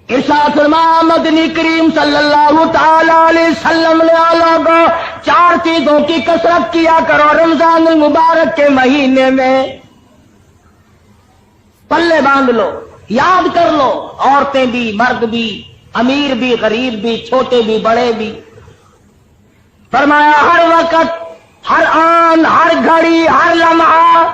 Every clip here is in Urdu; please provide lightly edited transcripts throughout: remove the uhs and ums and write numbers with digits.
ارشاد فرمایا مدنی کریم صلی اللہ تعالی علیہ وسلم نے لوگوں 4 چیزوں کی کثرت کیا کرو رمضان المبارک کے مہینے میں، پلے باندھ لو، یاد کر لو، عورتیں بھی، مرد بھی، امیر بھی، غریب بھی، چھوٹے بھی، بڑے بھی۔ فرمایا ہر وقت، ہر آن، ہر گھڑی، ہر لمحہ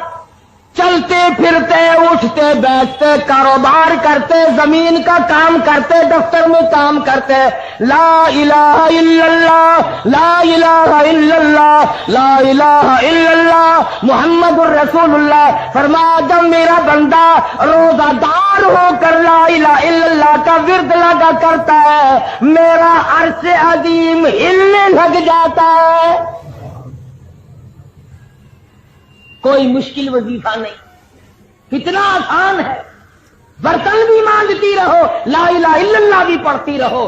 چلتے پھرتے، اٹھتے بیٹھتے، کاروبار کرتے، زمین کا کام کرتے، دفتر میں کام کرتے، لا الہ الا اللہ، لا الہ الا اللہ، لا الہ الا اللہ محمد الرسول اللہ۔ فرمایا جب میرا بندہ روزہ دار ہو کر لا الہ الا اللہ کا ورد لگا کرتا ہے، میرا عرش عظیم ہلنے لگ جاتا ہے۔ کوئی مشکل وظیفہ نہیں، کتنا آسان ہے۔ برتن بھی مانجتی رہو، لا الہ الا اللہ بھی پڑھتی رہو،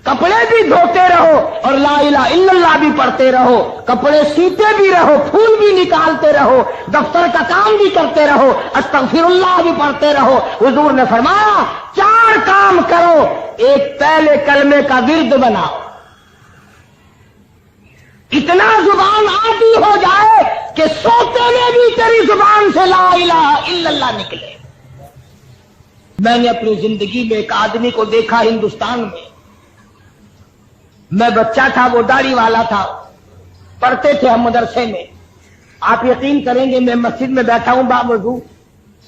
کپڑے بھی دھوتے رہو اور لا الہ الا اللہ بھی پڑھتے رہو، کپڑے سیتے بھی رہو، پھول بھی نکالتے رہو، دفتر کا کام بھی کرتے رہو، استغفر اللہ بھی پڑھتے رہو۔ حضور نے فرمایا 4 کام کرو، ایک پہلے کلمے کا ورد بناؤ، اتنا زبان عادی ہو جائے کہ سوتے میں بھی تیری زبان سے لا الہ الا اللہ نکلے۔ میں نے اپنی زندگی میں ایک آدمی کو دیکھا ہندوستان میں بچہ تھا، وہ داڑھی والا تھا، پڑھتے تھے ہم مدرسے میں۔ آپ یقین کریں گے میں مسجد میں بیٹھا ہوں باوضو،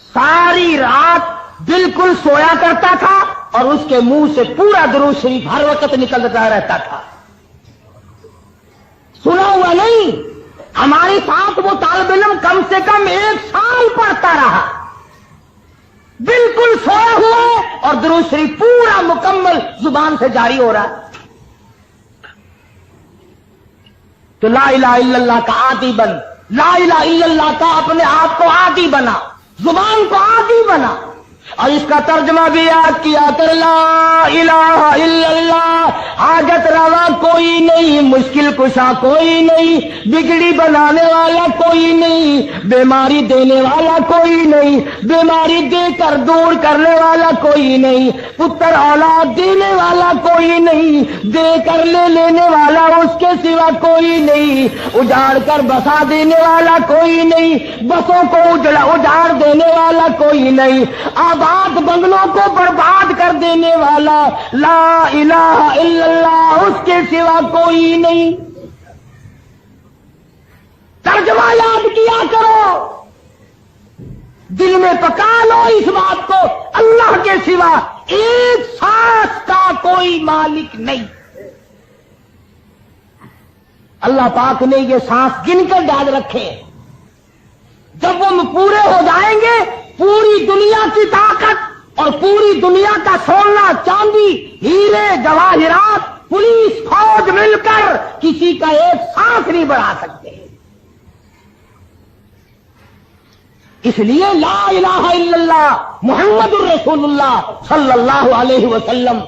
ساری رات بالکل سویا کرتا تھا اور اس کے منہ سے پورا درود شریف ہر وقت نکلتا رہتا تھا۔ سنا ہوا نہیں، ہمارے ساتھ وہ طالب علم کم سے کم 1 سال پڑھتا رہا، بالکل سویا ہوا اور درود شریف پورا مکمل زبان سے جاری ہو رہا۔ تو لا الہ الا اللہ کا عادی بن، لا الہ الا اللہ کا اپنے آپ کو عادی بنا، زبان کو عادی بنا، اور اس کا ترجمہ بھی یاد کیا کر، لا الہ الا اللہ حاجت روا کوئی نہیں، مشکل کشا کوئی نہیں، بگڑی بنانے والا کوئی نہیں، بیماری دینے والا کوئی نہیں، بیماری دے کر دور کرنے والا کوئی نہیں، پتر اولاد دینے والا کوئی نہیں، دے کر لے لینے والا اس کے سوا کوئی نہیں، اجاڑ کر بسا دینے والا کوئی نہیں، بسوں کو اجاڑ دینے والا کوئی نہیں، آباد بنگلوں کو برباد کر دینے والا لا الہ الا اللہ اس کے سوا کوئی نہیں۔ ترجمہ یاد کیا کرو، دل میں پکا لو اس بات کو، اللہ کے سوا ایک سانس کا کوئی مالک نہیں۔ اللہ پاک نے یہ سانس گن کر ڈال رکھے، جب وہ پورے ہو جائیں گے پوری دنیا کی طاقت اور پوری دنیا کا سونا چاندی ہیرے جواہرات پولیس فوج مل کر کسی کا ایک سانس نہیں بڑھا سکتے۔ اس لیے لا الہ الا اللہ محمد الرسول اللہ صلی اللہ علیہ وسلم،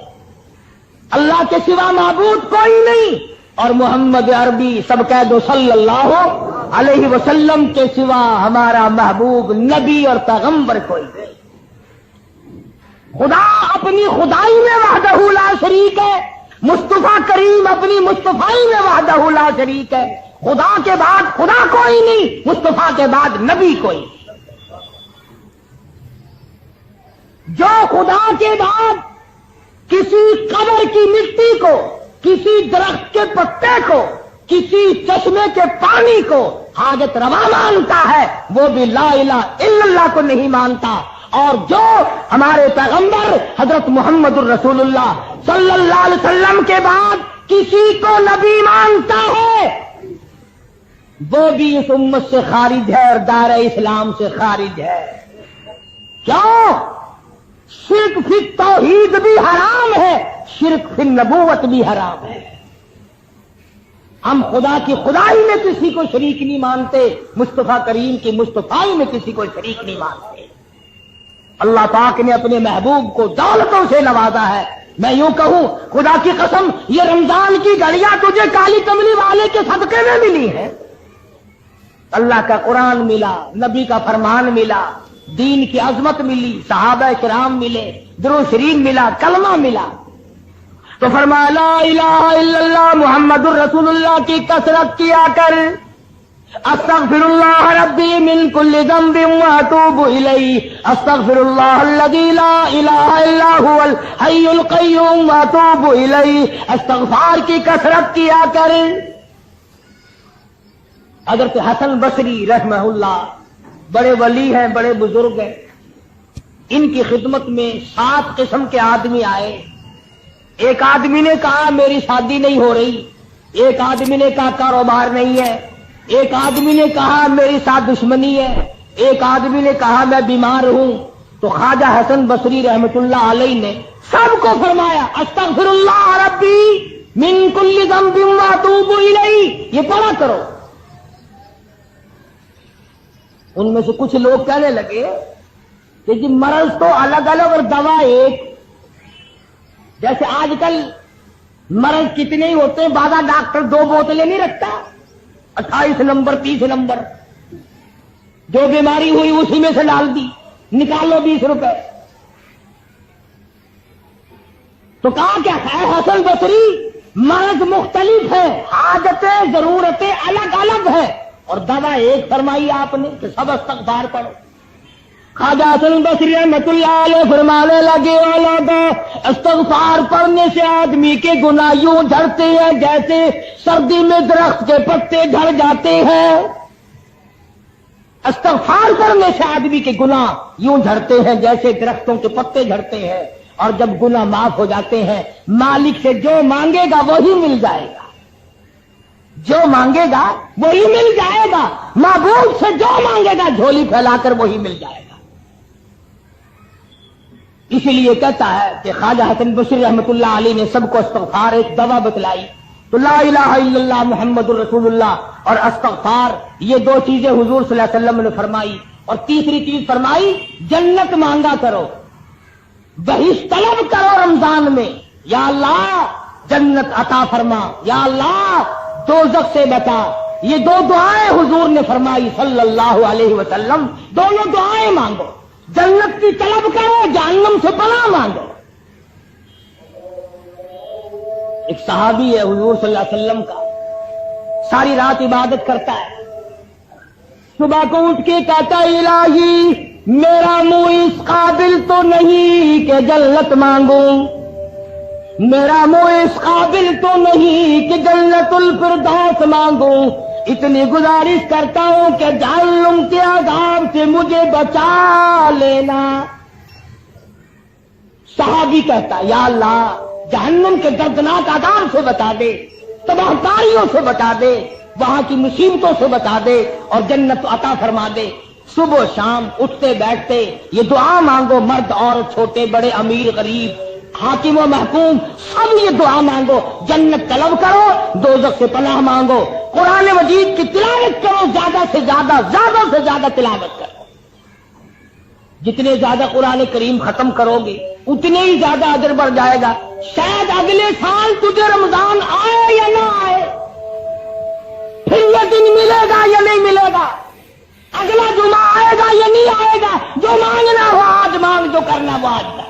اللہ کے سوا معبود کوئی نہیں، اور محمد عربی سب کہہ دو صلی اللہ علیہ وسلم کے سوا ہمارا محبوب نبی اور پیغمبر کوئی نہیں۔ خدا اپنی خدائی میں وحدہ لا شریک ہے، مصطفیٰ کریم اپنی مصطفائی میں وحدہ لا شریک ہے۔ خدا کے بعد خدا کوئی نہیں، مصطفیٰ کے بعد نبی کوئی۔ جو خدا کے بعد کسی قبر کی مٹی کو، کسی درخت کے پتے کو، کسی چشمے کے پانی کو حاجت روا مانتا ہے، وہ بھی لا الہ الا اللہ کو نہیں مانتا۔ اور جو ہمارے پیغمبر حضرت محمد الرسول اللہ صلی اللہ علیہ وسلم کے بعد کسی کو نبی مانتا ہے، وہ بھی اس امت سے خارج ہے اور دائرہ اسلام سے خارج ہے۔ کیوں؟ شرک فی توحید بھی حرام ہے، شرک فی نبوت بھی حرام ہے۔ ہم خدا کی خدائی میں کسی کو شریک نہیں مانتے، مصطفیٰ کریم کی مصطفائی میں کسی کو شریک نہیں مانتے۔ اللہ پاک نے اپنے محبوب کو دولتوں سے نوازا ہے۔ میں یوں کہوں خدا کی قسم، یہ رمضان کی گھڑیاں تجھے کالی کملی والے کے صدقے میں ملی ہے۔ اللہ کا قرآن ملا، نبی کا فرمان ملا، دین کی عظمت ملی، صحابہ کرام ملے، درود شریف ملا، کلمہ ملا، تو فرمایا لا الہ الا اللہ محمد الرسول اللہ کی کثرت کیا کر، استغفر اللہ ربی من کل ذنب واتوب الیہ، استغفر اللہ الذی لا الہ الا هو الحی القیوم واتوب الیہ، استغفار کی کثرت کیا کر۔ حضرت حسن بصری رحمہ اللہ بڑے ولی ہیں، بڑے بزرگ ہیں، ان کی خدمت میں 7 قسم کے آدمی آئے۔ ایک آدمی نے کہا میری شادی نہیں ہو رہی، ایک آدمی نے کہا کاروبار نہیں ہے، ایک آدمی نے کہا میری ساتھ دشمنی ہے، ایک آدمی نے کہا میں بیمار ہوں۔ تو خواجہ حسن بصری رحمۃ اللہ علیہ نے سب کو فرمایا استغفر اللہ ربی من کل ذنب واتوب الیہ، یہ پڑھا کرو۔ ان میں سے کچھ لوگ کہنے لگے کہ جی مرض تو الگ الگ اور دوا ایک، جیسے آج کل مرض کتنے ہی ہوتے ہیں، بعض ڈاکٹر 2 بوتلیں نہیں رکھتا، 28 نمبر 30 نمبر، جو بیماری ہوئی اسی میں سے ڈال دی، نکالو 20 روپے۔ تو کہا کیا ہے حسن بصری، مرض مختلف ہے، حاجتیں ضرورتیں الگ الگ ہے، اور دوا ایک فرمائی آپ نے کہ سب استغفار پڑھو۔ خواجہ حسن بصری رحمۃ اللہ علیہ فرمانے لگے اولادا استغفار پڑھنے سے آدمی کے گناہ یوں جھڑتے ہیں جیسے سردی میں درخت کے پتے جھڑ جاتے ہیں۔ استغفار پڑھنے سے آدمی کے گناہ یوں جھڑتے ہیں جیسے درختوں کے پتے جھڑتے ہیں، اور جب گناہ معاف ہو جاتے ہیں مالک سے جو مانگے گا وہی مل جائے گا، جو مانگے گا وہی مل جائے گا، معبود سے جو مانگے گا جھولی پھیلا کر وہی مل جائے گا۔ اسی لیے کہتا ہے کہ خواجہ حسن بصری رحمۃ اللہ علیہ نے سب کو استغفار ایک دوا بتلائی، تو لا الہ الا اللہ محمد الرسول اللہ اور استغفار، یہ 2 چیزیں حضور صلی اللہ علیہ وسلم نے فرمائی، اور تیسری چیز فرمائی جنت مانگا کرو، بہشت طلب کرو رمضان میں، یا اللہ جنت عطا فرما، یا اللہ دوزخ سے بچا۔ یہ 2 دعائیں حضور نے فرمائی صلی اللہ علیہ وسلم، دونوں دعائیں مانگو، جنت کی طلب کرو، جہنم سے پناہ مانگو۔ ایک صحابی ہے حضور صلی اللہ علیہ وسلم کا، ساری رات عبادت کرتا ہے، صبح کو اٹھ کے کہتا الہی میرا منہ اس قابل تو نہیں کہ جنت مانگوں، میرا منہ اس قابل تو نہیں کہ جنت الفردوس مانگوں، اتنی گزارش کرتا ہوں کہ جہنم کے عذاب سے مجھے بچا لینا۔ صحابی کہتا یا اللہ جہنم کے دردناک عذاب سے بچا دے، تباہ کاریوں سے بچا دے، وہاں کی مصیبتوں سے بچا دے، اور جنت عطا فرما دے۔ صبح و شام اٹھتے بیٹھتے یہ دعا مانگو، مرد عورت چھوٹے بڑے امیر غریب حاکم و محکوم سب یہ دعا مانگو، جنت طلب کرو، دوزخ سے پناہ مانگو، قرآن مجید کی تلاوت کرو، زیادہ سے زیادہ تلاوت کرو۔ جتنے زیادہ قرآن کریم ختم کرو گے اتنے ہی زیادہ اجر بڑھ جائے گا۔ شاید اگلے سال تجھے رمضان آئے یا نہ آئے، پھر یہ دن ملے گا یا نہیں ملے گا، اگلا جمعہ آئے گا یا نہیں آئے گا، جو مانگنا ہو آج مانگ، جو کرنا وہ آج کر۔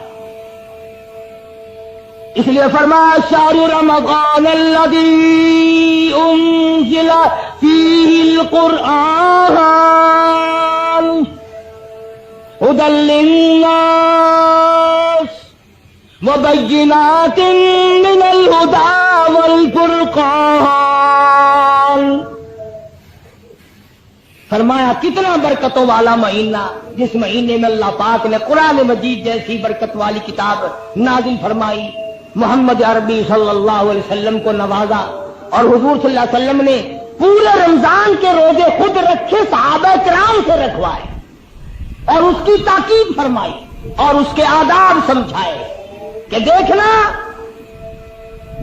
اس لیے فرمایا شہر رمضان الذی انزل فیہ القرآن ہدی للناس وبینات من الہدی والفرقان۔ فرمایا کتنا برکتوں والا مہینہ، جس مہینے میں اللہ پاک نے قرآن مجید جیسی برکت والی کتاب نازل فرمائی، محمد عربی صلی اللہ علیہ وسلم کو نوازا، اور حضور صلی اللہ علیہ وسلم نے پورے رمضان کے روزے خود رکھے، صحابہ کرام سے رکھوائے، اور اس کی تاکید فرمائی اور اس کے آداب سمجھائے کہ دیکھنا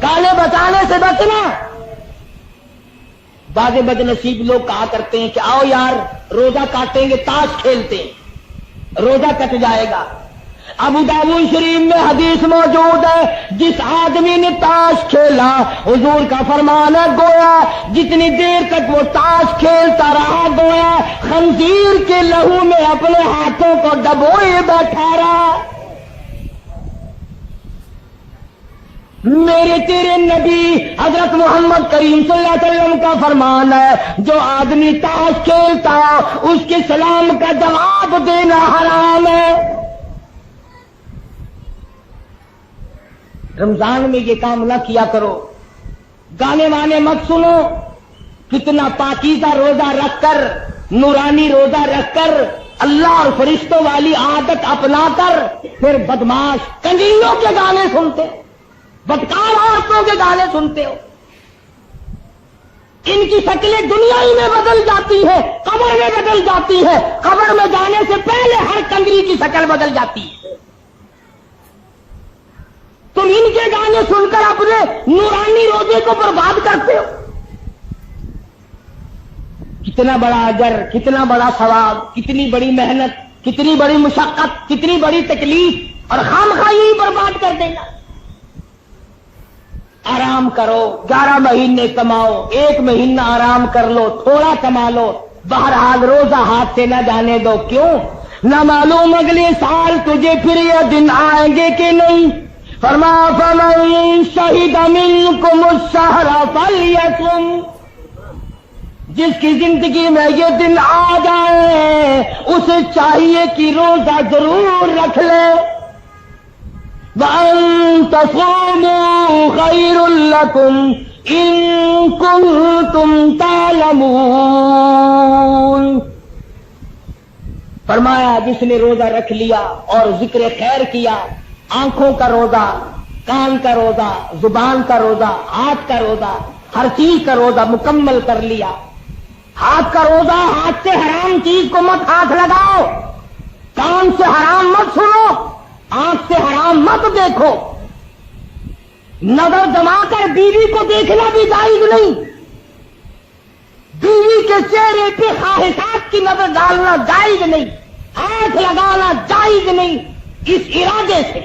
گانے بجانے سے بچنا۔ بعض بد نصیب لوگ کہا کرتے ہیں کہ آؤ یار روزہ کاٹیں گے، تاش کھیلتے ہیں، روزہ کٹ جائے گا۔ ابو داؤد شریف میں حدیث موجود ہے، جس آدمی نے تاش کھیلا، حضور کا فرمان ہے گویا جتنی دیر تک وہ تاش کھیلتا رہا گویا خنزیر کے لہو میں اپنے ہاتھوں کو ڈبوئے بیٹھا رہا۔ میرے تیرے نبی حضرت محمد کریم صلی اللہ علیہ وسلم کا فرمان ہے، جو آدمی تاش کھیلتا اس کے سلام کا جواب دینا حرام ہے۔ رمضان میں یہ کام نہ کیا کرو، گانے وانے مت سنو، کتنا پاکیزہ روزہ رکھ کر، نورانی روزہ رکھ کر، اللہ اور فرشتوں والی عادت اپنا کر پھر بدماش کنجریوں کے گانے سنتے ہو، بدکار عورتوں کے گانے سنتے ہو۔ ان کی شکلیں دنیا ہی میں بدل جاتی ہے، قبر میں بدل جاتی ہے، قبر میں جانے سے پہلے ہر کنجری کی شکل بدل جاتی ہے۔ تم ان کے گانے سن کر اپنے نورانی روزے کو برباد کرتے ہو۔ کتنا بڑا اجر، کتنا بڑا ثواب، کتنی بڑی محنت، کتنی بڑی مشقت، کتنی بڑی تکلیف، اور خامخواہ یہی برباد کر دینا۔ آرام کرو، 11 مہینے کماؤ، 1 مہینہ آرام کر لو، تھوڑا کما لو، بہرحال روزہ ہاتھ سے نہ جانے دو۔ کیوں؟ نہ معلوم اگلے سال تجھے پھر یہ دن آئیں گے کہ نہیں۔ فرمایا فمن شہد منکم الشہر فلیصم، جس کی زندگی میں یہ دن آ جائے اسے چاہیے کہ روزہ ضرور رکھ لے۔ وَأَن تَصُومُوا خَيْرٌ لَكُمْ إِن كُنتُمْ تَعْلَمُونَ۔ فرمایا جس نے روزہ رکھ لیا اور ذکر خیر کیا، آنکھوں کا روزہ، کان کا روزہ، زبان کا روزہ، ہاتھ کا روزہ، ہر چیز کا روزہ مکمل کر لیا۔ ہاتھ کا روزہ، ہاتھ سے حرام چیز کو مت ہاتھ لگاؤ، کان سے حرام مت سنو، آنکھ سے حرام مت دیکھو، نظر جما کر بیوی کو دیکھنا بھی جائز نہیں، بیوی کے چہرے پہ خواہشات کی نظر ڈالنا جائز نہیں، ہاتھ لگانا جائز نہیں، اس ارادے سے۔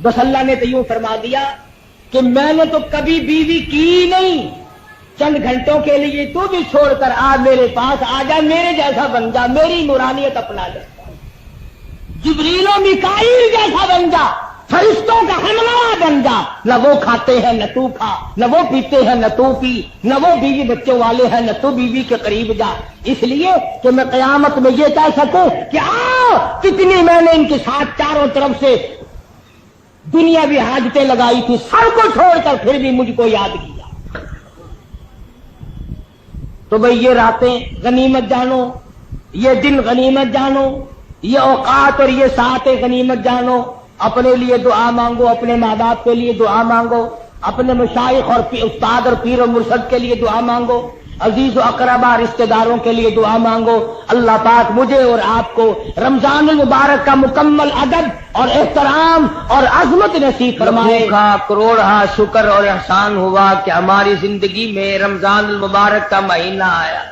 بس اللہ نے تو یوں فرما دیا کہ میں نے تو کبھی بیوی کی نہیں، چند گھنٹوں کے لیے تو بھی چھوڑ کر آ میرے پاس آ جا، میرے جیسا بن جا، میری نورانیت اپنا جا، جبریل و میکائیل جیسا بن جا، فرشتوں کا ہمنوا بن جا۔ نہ وہ کھاتے ہیں نہ تو کھا، نہ وہ پیتے ہیں نہ تو پی، نہ وہ بیوی بچوں والے ہیں نہ تو بیوی کے قریب جا، اس لیے کہ میں قیامت میں یہ کہہ سکوں کہ آؤ کتنی میں نے ان کے ساتھ چاروں طرف سے دنیا بھی حاجتیں لگائی تھی، سب کو چھوڑ کر پھر بھی مجھ کو یاد کیا۔ تو بھئی یہ راتیں غنیمت جانو، یہ دن غنیمت جانو، یہ اوقات اور یہ ساعتیں غنیمت جانو، اپنے لیے دعا مانگو، اپنے ماں باپ کے لیے دعا مانگو، اپنے مشائخ اور استاد اور پیر و مرشد کے لیے دعا مانگو، عزیز و اقربا رشتہ داروں کے لیے دعا مانگو۔ اللہ پاک مجھے اور آپ کو رمضان المبارک کا مکمل ادب اور احترام اور عظمت نصیب فرمائے۔ کروڑا شکر اور احسان ہوا کہ ہماری زندگی میں رمضان المبارک کا مہینہ آیا۔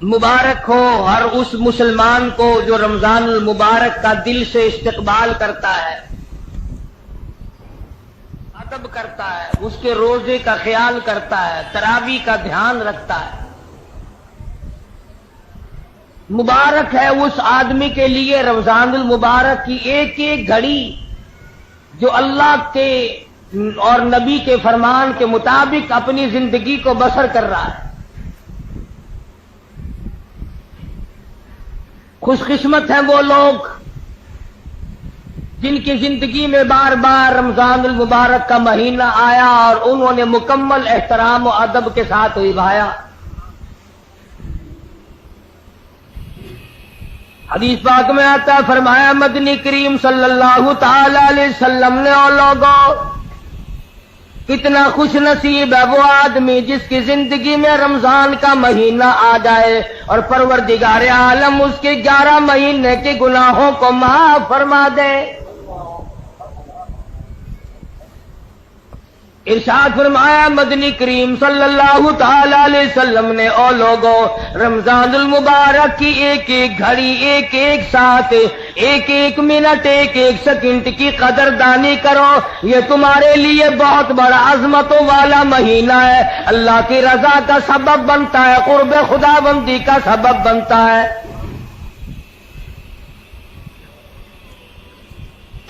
مبارک ہو ہر اس مسلمان کو جو رمضان المبارک کا دل سے استقبال کرتا ہے، ادب کرتا ہے، اس کے روزے کا خیال کرتا ہے، تراویح کا دھیان رکھتا ہے۔ مبارک ہے اس آدمی کے لیے رمضان المبارک کی ایک ایک گھڑی جو اللہ کے اور نبی کے فرمان کے مطابق اپنی زندگی کو بسر کر رہا ہے۔ خوش قسمت ہیں وہ لوگ جن کی زندگی میں بار بار رمضان المبارک کا مہینہ آیا اور انہوں نے مکمل احترام و ادب کے ساتھ نبھایا۔ حدیث پاک میں آتا ہے، فرمایا مدنی کریم صلی اللہ تعالی علیہ وسلم نے، اور لوگوں کتنا خوش نصیب ہے وہ آدمی جس کی زندگی میں رمضان کا مہینہ آ جائے اور پروردگار عالم اس کے 11 مہینے کے گناہوں کو معاف فرما دے۔ ارشاد فرمایا مدنی کریم صلی اللہ تعالی علیہ وسلم نے، او لوگوں، رمضان المبارک کی ایک ایک گھڑی، ایک ایک ساتھ، ایک ایک منٹ، ایک ایک سیکنڈ کی قدردانی کرو، یہ تمہارے لیے بہت بڑا عظمتوں والا مہینہ ہے، اللہ کی رضا کا سبب بنتا ہے، قرب خدا بندی کا سبب بنتا ہے۔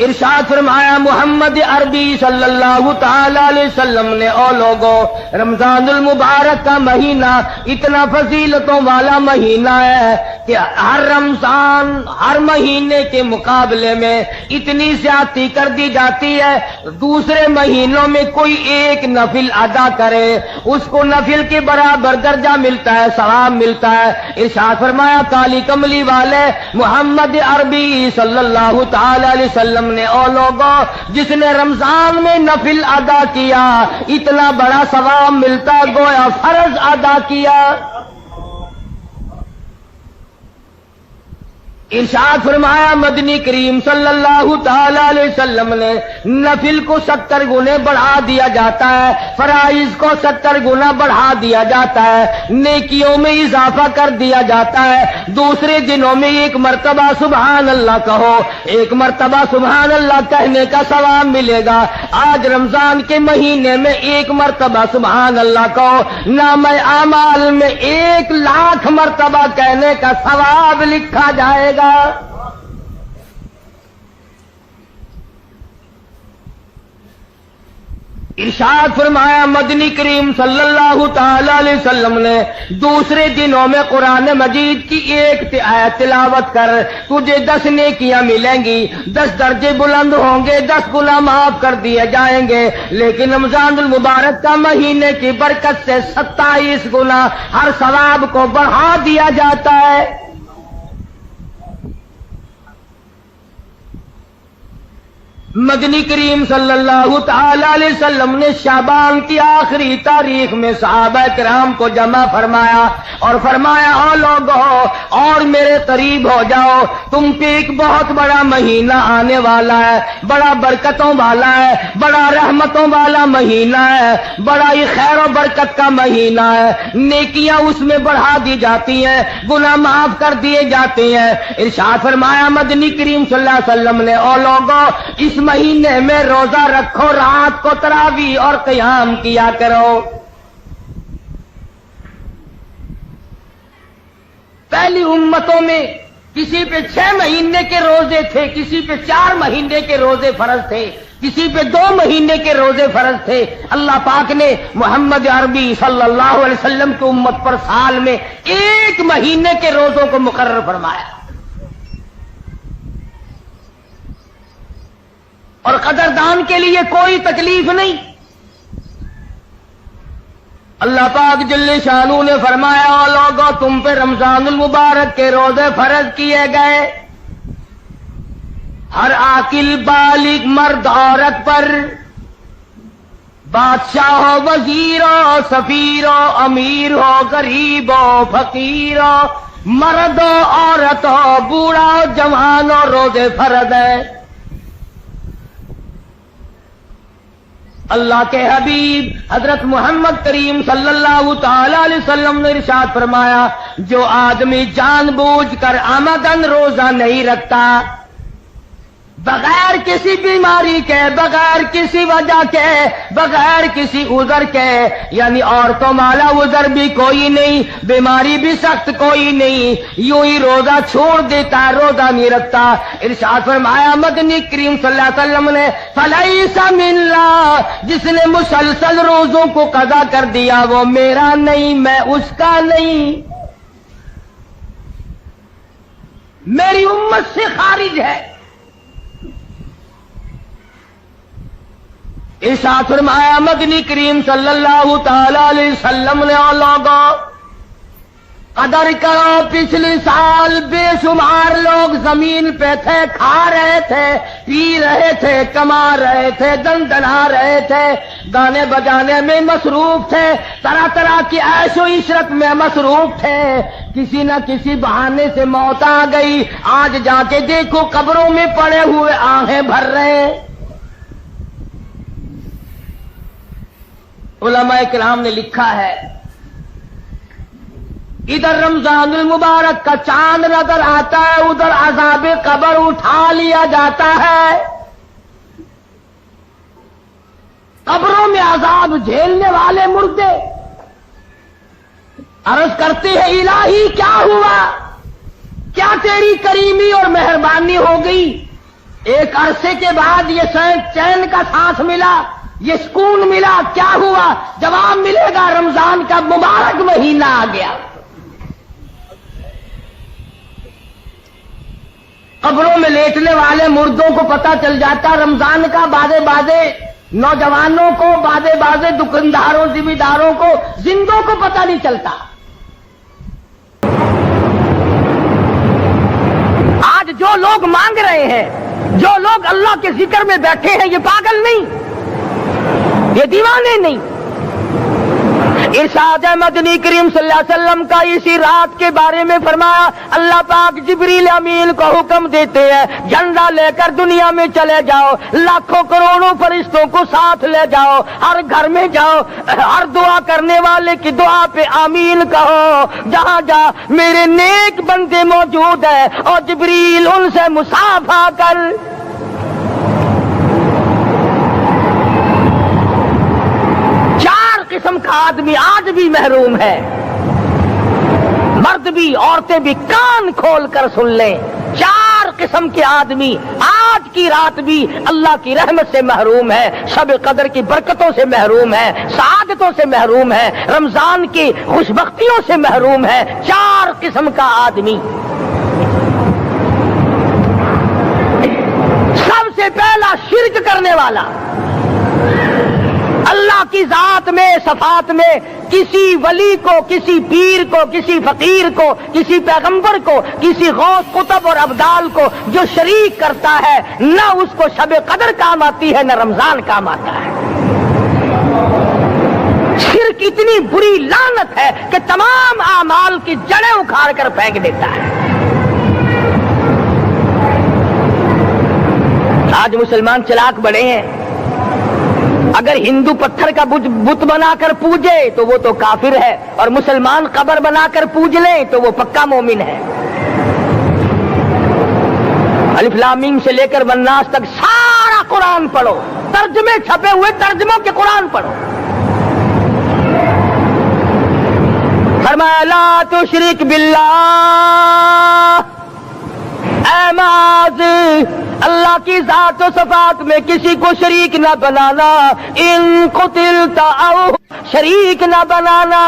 ارشاد فرمایا محمد عربی صلی اللہ تعالی علیہ وسلم نے، او لوگوں، رمضان المبارک کا مہینہ اتنا فضیلتوں والا مہینہ ہے کہ ہر رمضان ہر مہینے کے مقابلے میں اتنی زیادتی کر دی جاتی ہے، دوسرے مہینوں میں کوئی ایک نفل ادا کرے اس کو نفل کے برابر درجہ ملتا ہے، ثواب ملتا ہے۔ ارشاد فرمایا کالی کملی والے محمد عربی صلی اللہ تعالی علیہ وسلم نے، او لوگوں، جس نے رمضان میں نفل ادا کیا اتنا بڑا ثواب ملتا گویا فرض ادا کیا۔ ارشاد فرمایا مدنی کریم صلی اللہ تعالی علیہ وسلم نے، نفل کو 70 گنے بڑھا دیا جاتا ہے، فرائض کو 70 گنا بڑھا دیا جاتا ہے، نیکیوں میں اضافہ کر دیا جاتا ہے۔ دوسرے دنوں میں ایک مرتبہ سبحان اللہ کہو، ایک مرتبہ سبحان اللہ کہنے کا ثواب ملے گا۔ آج رمضان کے مہینے میں ایک مرتبہ سبحان اللہ کہو، نام اعمال میں 1,00,000 مرتبہ کہنے کا ثواب لکھا جائے گا۔ ارشاد فرمایا مدنی کریم صلی اللہ تعالی علیہ وسلم نے، دوسرے دنوں میں قرآن مجید کی ایک آیت تلاوت کر، تجھے 10 نیکیاں ملیں گی، 10 درجے بلند ہوں گے، 10 گناہ معاف کر دیے جائیں گے۔ لیکن رمضان المبارک کا مہینے کی برکت سے 27 گنا ہر ثواب کو بڑھا دیا جاتا ہے۔ مدنی کریم صلی اللہ تعالی علیہ وسلم نے شعبان کی آخری تاریخ میں صحابہ کرام کو جمع فرمایا اور فرمایا، او لوگو، اور میرے قریب ہو جاؤ، تم پہ ایک بہت بڑا مہینہ آنے والا ہے، بڑا برکتوں والا ہے، بڑا رحمتوں والا مہینہ ہے، بڑا ہی خیر و برکت کا مہینہ ہے، نیکیاں اس میں بڑھا دی جاتی ہیں، گناہ معاف کر دیے جاتے ہیں۔ ارشاد فرمایا مدنی کریم صلی اللہ علیہ وسلم نے، او لوگو، اس مہینے میں روزہ رکھو، رات کو تراویح اور قیام کیا کرو۔ پہلی امتوں میں کسی پہ 6 مہینے کے روزے تھے، کسی پہ 4 مہینے کے روزے فرض تھے، کسی پہ 2 مہینے کے روزے فرض تھے۔ اللہ پاک نے محمد عربی صلی اللہ علیہ وسلم کی امت پر سال میں 1 مہینے کے روزوں کو مقرر فرمایا، اور قدردان کے لیے کوئی تکلیف نہیں۔ اللہ پاک جل شانہ نے فرمایا، او لوگو، تم پہ رمضان المبارک کے روزے فرض کیے گئے، ہر عاقل بالغ مرد عورت پر، بادشاہ ہو، وزیر ہو، سفیر ہو، امیر ہو، غریب ہو، فقیر ہو، مرد ہو، عورت ہو، بوڑھا ہو، جوان ہو، روزے فرض ہے۔ اللہ کے حبیب حضرت محمد کریم صلی اللہ تعالی علیہ وسلم نے ارشاد فرمایا، جو آدمی جان بوجھ کر عمدن روزہ نہیں رکھتا، بغیر کسی بیماری کے، بغیر کسی وجہ کے، بغیر کسی عذر کے، یعنی عورتوں والا عذر بھی کوئی نہیں، بیماری بھی سخت کوئی نہیں، یوں ہی روزہ چھوڑ دیتا، روزہ نہیں رکھتا، ارشاد فرمایا مدنی کریم صلی اللہ علیہ وسلم نے، فلیس منا، جس نے مسلسل روزوں کو قضا کر دیا وہ میرا نہیں، میں اس کا نہیں، میری امت سے خارج ہے۔ ارشاد فرمایا مدنی کریم صلی اللہ تعالی علیہ وسلم نے، او لوگوں، قدر کرو، پچھلے سال بے شمار لوگ زمین پہ تھے، کھا رہے تھے، پی رہے تھے، کما رہے تھے، دن دنا رہے تھے، گانے بجانے میں مصروف تھے، طرح طرح کی عیش و عشرت میں مصروف تھے، کسی نہ کسی بہانے سے موت آ گئی، آج جا کے دیکھو قبروں میں پڑے ہوئے آہیں بھر رہے ہیں۔ علماء کرام نے لکھا ہے ادھر رمضان المبارک کا چاند نظر آتا ہے، ادھر عذاب قبر اٹھا لیا جاتا ہے، قبروں میں عذاب جھیلنے والے مردے عرض کرتے ہیں الہی کیا ہوا، کیا تیری کریمی اور مہربانی ہو گئی، ایک عرصے کے بعد یہ چین کا سانس ملا، یہ سکون ملا، کیا ہوا؟ جواب ملے گا رمضان کا مبارک مہینہ آ گیا۔ قبروں میں لیٹنے والے مردوں کو پتہ چل جاتا رمضان کا، بازے بازے نوجوانوں کو، بازے بازے دکانداروں ذمہ داروں کو، زندوں کو پتہ نہیں چلتا۔ آج جو لوگ مانگ رہے ہیں، جو لوگ اللہ کے ذکر میں بیٹھے ہیں، یہ پاگل نہیں، یہ دیوانے نہیں۔ ارشاد مدنی کریم صلی اللہ علیہ وسلم کا اسی رات کے بارے میں فرمایا، اللہ پاک جبریل امین کو حکم دیتے ہیں جھنڈا لے کر دنیا میں چلے جاؤ، لاکھوں کروڑوں فرشتوں کو ساتھ لے جاؤ، ہر گھر میں جاؤ، ہر دعا کرنے والے کی دعا پہ آمین کہو، جہاں جا میرے نیک بندے موجود ہیں اور جبریل ان سے مصافحہ کر۔ قسم کا آدمی آج بھی محروم ہے، مرد بھی عورتیں بھی کان کھول کر سن لیں، 4 قسم کے آدمی آج کی رات بھی اللہ کی رحمت سے محروم ہے، شب قدر کی برکتوں سے محروم ہے، سعادتوں سے محروم ہے، رمضان کی خوشبختیوں سے محروم ہے۔ 4 قسم کا آدمی۔ سب سے پہلا شرک کرنے والا، اللہ کی ذات میں صفات میں کسی ولی کو، کسی پیر کو، کسی فقیر کو، کسی پیغمبر کو، کسی غوث قطب اور ابدال کو جو شریک کرتا ہے، نہ اس کو شب قدر کام آتی ہے نہ رمضان کام آتا ہے۔ شرک اتنی بری لعنت ہے کہ تمام اعمال کی جڑیں اکھاڑ کر پھینک دیتا ہے۔ آج مسلمان چلاک بڑے ہیں، اگر ہندو پتھر کا بت بنا کر پوجے تو وہ تو کافر ہے، اور مسلمان قبر بنا کر پوج لیں تو وہ پکا مومن ہے۔ الف لام میم سے لے کر والناس تک سارا قرآن پڑھو، ترجمے چھپے ہوئے ترجموں کے قرآن پڑھو۔ فرمایا لا تشرک باللہ، اے معاذ اللہ کی ذات و صفات میں کسی کو شریک نہ بنانا، ان قتلت او شریک نہ بنانا۔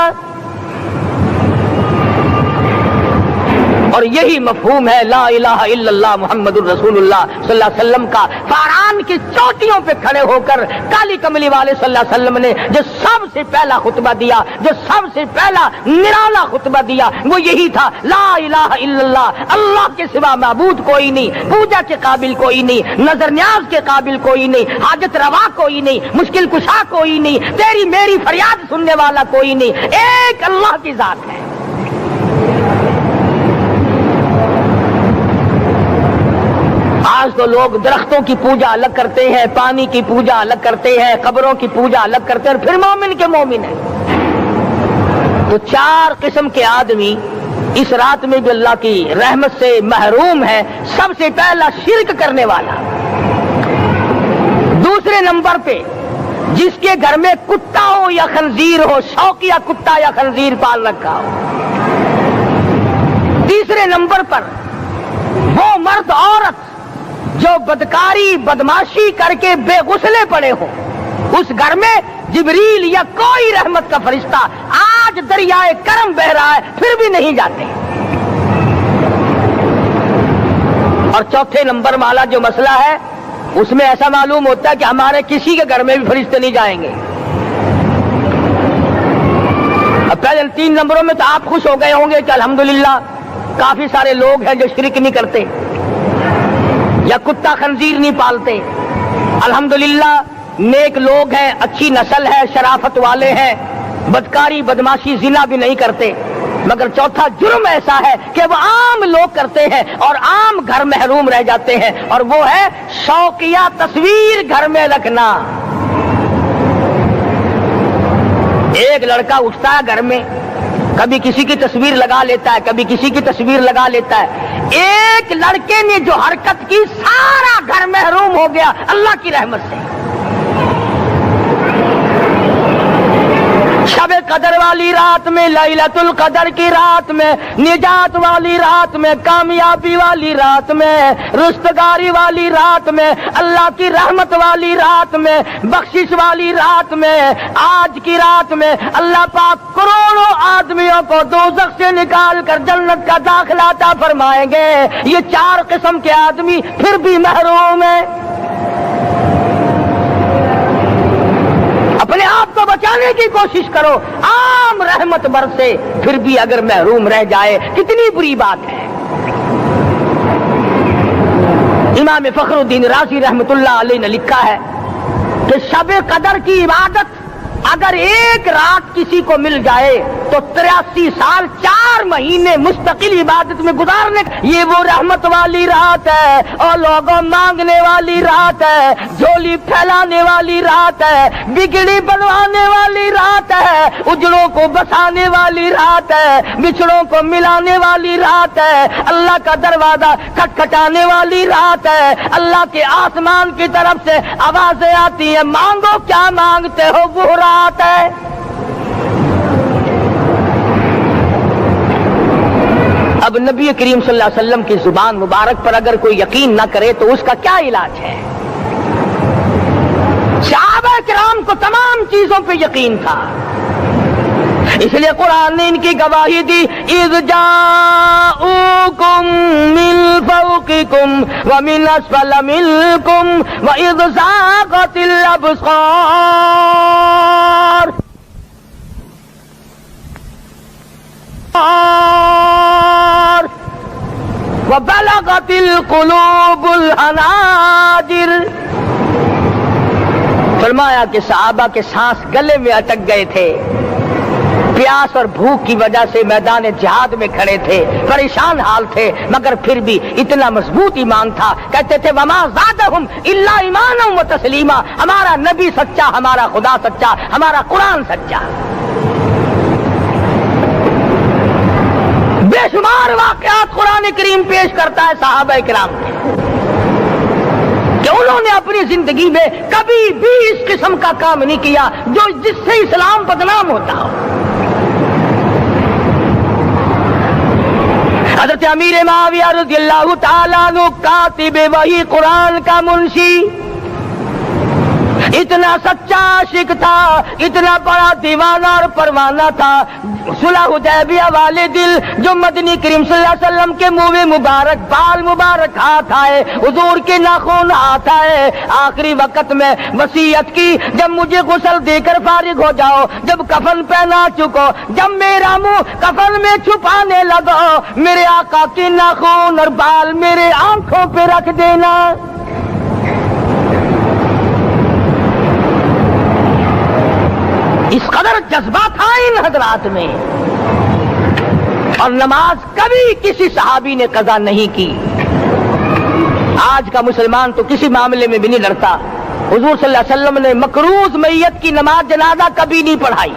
اور یہی مفہوم ہے لا الہ الا اللہ محمد الرسول اللہ صلی اللہ علیہ وسلم کا۔ فاران کی چوٹیوں پہ کھڑے ہو کر کالی کملی والے صلی اللہ علیہ وسلم نے جو سب سے پہلا خطبہ دیا، جو سب سے پہلا نرالا خطبہ دیا، وہ یہی تھا لا الہ الا اللہ، اللہ کے سوا معبود کوئی نہیں، پوجا کے قابل کوئی نہیں، نظر نیاز کے قابل کوئی نہیں، حاجت روا کوئی نہیں، مشکل کشا کوئی نہیں، تیری میری فریاد سننے والا کوئی نہیں، ایک اللہ کی ذات ہے۔ آج تو لوگ درختوں کی پوجا الگ کرتے ہیں، پانی کی پوجا الگ کرتے ہیں، قبروں کی پوجا الگ کرتے ہیں، اور پھر مومن کے مومن ہیں۔ تو 4 قسم کے آدمی اس رات میں جو اللہ کی رحمت سے محروم ہے۔ سب سے پہلا شرک کرنے والا، دوسرے نمبر پہ جس کے گھر میں کتا ہو یا خنزیر ہو، شوقیہ کتا یا خنزیر پال رکھا ہو۔ تیسرے نمبر پر وہ مرد عورت جو بدکاری بدماشی کر کے بے غسلے پڑے ہوں، اس گھر میں جبریل یا کوئی رحمت کا فرشتہ آج دریائے کرم بہ رہا ہے پھر بھی نہیں جاتے۔ اور چوتھے نمبر والا جو مسئلہ ہے، اس میں ایسا معلوم ہوتا ہے کہ ہمارے کسی کے گھر میں بھی فرشتے نہیں جائیں گے۔ اب پہلے 3 نمبروں میں تو آپ خوش ہو گئے ہوں گے کہ الحمدللہ کافی سارے لوگ ہیں جو شرک نہیں کرتے یا کتا خنزیر نہیں پالتے، الحمدللہ نیک لوگ ہیں، اچھی نسل ہے، شرافت والے ہیں، بدکاری بدماشی زنا بھی نہیں کرتے۔ مگر چوتھا جرم ایسا ہے کہ وہ عام لوگ کرتے ہیں اور عام گھر محروم رہ جاتے ہیں، اور وہ ہے شوقیہ تصویر گھر میں رکھنا۔ ایک لڑکا اٹھتا ہے گھر میں، کبھی کسی کی تصویر لگا لیتا ہے، کبھی کسی کی تصویر لگا لیتا ہے، ایک لڑکے نے جو حرکت کی سارا گھر محروم ہو گیا اللہ کی رحمت سے۔ شب قدر والی رات میں، لیلۃ القدر کی رات میں، نجات والی رات میں، کامیابی والی رات میں، رستگاری والی رات میں، اللہ کی رحمت والی رات میں، بخشش والی رات میں، آج کی رات میں اللہ پاک کروڑوں آدمیوں کو دوزخ سے نکال کر جنت کا داخلہ عطا فرمائیں گے۔ یہ 4 قسم کے آدمی پھر بھی محروم ہیں۔ اپنے آپ کو بچانے کی کوشش کرو، عام رحمت برسے پھر بھی اگر محروم رہ جائے کتنی بری بات ہے۔ امام فخر الدین رازی رحمت اللہ علیہ نے لکھا ہے کہ شب قدر کی عبادت اگر ایک رات کسی کو مل جائے تو 83 سال 4 مہینے مستقل عبادت میں گزارنے، یہ وہ رحمت والی رات ہے اور لوگوں مانگنے والی رات ہے، جھولی پھیلانے والی رات ہے، بگڑی بنوانے والی رات ہے، اجڑوں کو بسانے والی رات ہے، بچھڑوں کو ملانے والی رات ہے، اللہ کا دروازہ کھٹکھٹانے والی رات ہے، اللہ کے آسمان کی طرف سے آوازیں آتی ہیں، مانگو کیا مانگتے ہو، وہ رات ہے۔ اب نبی کریم صلی اللہ علیہ وسلم کی زبان مبارک پر اگر کوئی یقین نہ کرے تو اس کا کیا علاج ہے؟ صحابہ کرام کو تمام چیزوں پہ یقین تھا، اس لیے قرآن نے ان کی گواہی دی، اذ جاؤکم من فوقکم ومن اسفل منکم واذ زاغت الابصار وبلغت القلوب الحناجر۔ فرمایا کہ صحابہ کے سانس گلے میں اٹک گئے تھے، پیاس اور بھوک کی وجہ سے میدان جہاد میں کھڑے تھے، پریشان حال تھے، مگر پھر بھی اتنا مضبوط ایمان تھا، کہتے تھے وما زادہم الا ایمانا و تسلیما، ہمارا نبی سچا، ہمارا خدا سچا، ہمارا قرآن سچا۔ بے شمار واقعات قرآن کریم پیش کرتا ہے صحابہ کرام کے کہ انہوں نے اپنی زندگی میں کبھی بھی اس قسم کا کام نہیں کیا جو جس سے اسلام بدنام ہوتا ہو۔ حضرت امیر معاویہ رضی اللہ تعالیٰ عنہ کاتب وحی قرآن کا منشی، اتنا سچا عاشق تھا، اتنا بڑا دیوانہ اور پروانہ تھا، صلح حدیبیہ والے دل جو مدنی کریم صلی اللہ علیہ وسلم کے منہ مبارک، بال مبارک ہاتھ آئے، حضور کے ناخن ہاتھ آئے، آخری وقت میں وصیت کی جب مجھے غسل دے کر فارغ ہو جاؤ، جب کفن پہنا چکو، جب میرا منہ کفن میں چھپانے لگو، میرے آقا کے ناخن اور بال میرے آنکھوں پہ رکھ دینا۔ اس قدر جذبہ تھا ان حضرات میں، اور نماز کبھی کسی صحابی نے قضا نہیں کی۔ آج کا مسلمان تو کسی معاملے میں بھی نہیں ڈرتا، حضور صلی اللہ علیہ وسلم نے مقروض میت کی نماز جنازہ کبھی نہیں پڑھائی۔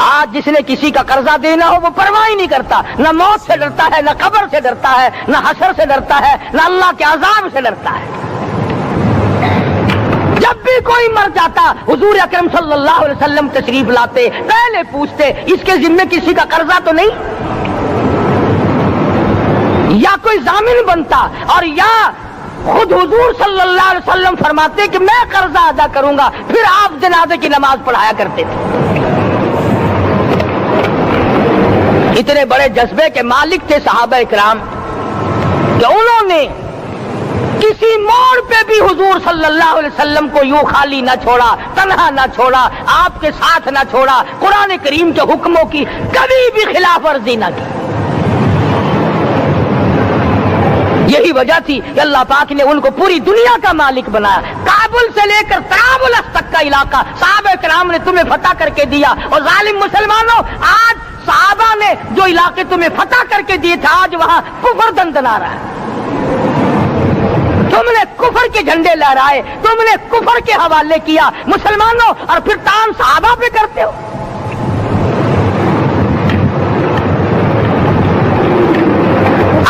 آج جس نے کسی کا قرضہ دینا ہو وہ پرواہ ہی نہیں کرتا، نہ موت سے ڈرتا ہے، نہ قبر سے ڈرتا ہے، نہ حشر سے ڈرتا ہے، نہ اللہ کے عذاب سے ڈرتا ہے۔ جب بھی کوئی مر جاتا حضور اکرم صلی اللہ علیہ وسلم تشریف لاتے، پہلے پوچھتے اس کے ذمے کسی کا قرضہ تو نہیں، یا کوئی ضامن بنتا، اور یا خود حضور صلی اللہ علیہ وسلم فرماتے کہ میں قرضہ ادا کروں گا، پھر آپ جنازے کی نماز پڑھایا کرتے تھے۔ اتنے بڑے جذبے کے مالک تھے صحابہ کرام کہ انہوں نے کسی موڑ پہ بھی حضور صلی اللہ علیہ وسلم کو یوں خالی نہ چھوڑا، تنہا نہ چھوڑا، آپ کے ساتھ نہ چھوڑا، قرآن کریم کے حکموں کی کبھی بھی خلاف ورزی نہ کی۔ یہی وجہ تھی کہ اللہ پاک نے ان کو پوری دنیا کا مالک بنایا، کابل سے لے کر طرابلس تک کا علاقہ صحابہ کرام نے تمہیں فتح کر کے دیا، اور ظالم مسلمانوں آج صحابہ نے جو علاقے تمہیں فتح کر کے دیے تھے آج وہاں کفر دندنا رہا ہے۔ تم نے کفر کے جھنڈے لہرائے، تم نے کفر کے حوالے کیا مسلمانوں، اور پھر تان صحابہ پہ کرتے ہو۔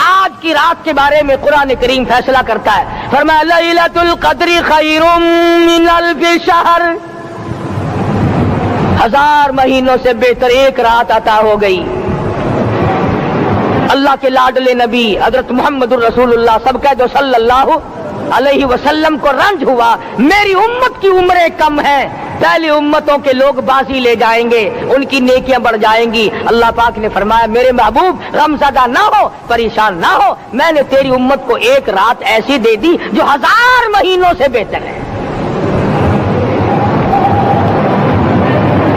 آج کی رات کے بارے میں قرآن کریم فیصلہ کرتا ہے، فرمایا لیلۃ القدر خیر من الف شہر، 1000 مہینوں سے بہتر ایک رات عطا ہو گئی۔ اللہ کے لاڈلے نبی حضرت محمد الرسول اللہ سب کہہ دو صلی اللہ علیہ وسلم کو رنج ہوا، میری امت کی عمریں کم ہیں، پہلی امتوں کے لوگ بازی لے جائیں گے، ان کی نیکیاں بڑھ جائیں گی۔ اللہ پاک نے فرمایا میرے محبوب غمزدہ نہ ہو، پریشان نہ ہو، میں نے تیری امت کو ایک رات ایسی دے دی جو 1000 مہینوں سے بہتر ہے۔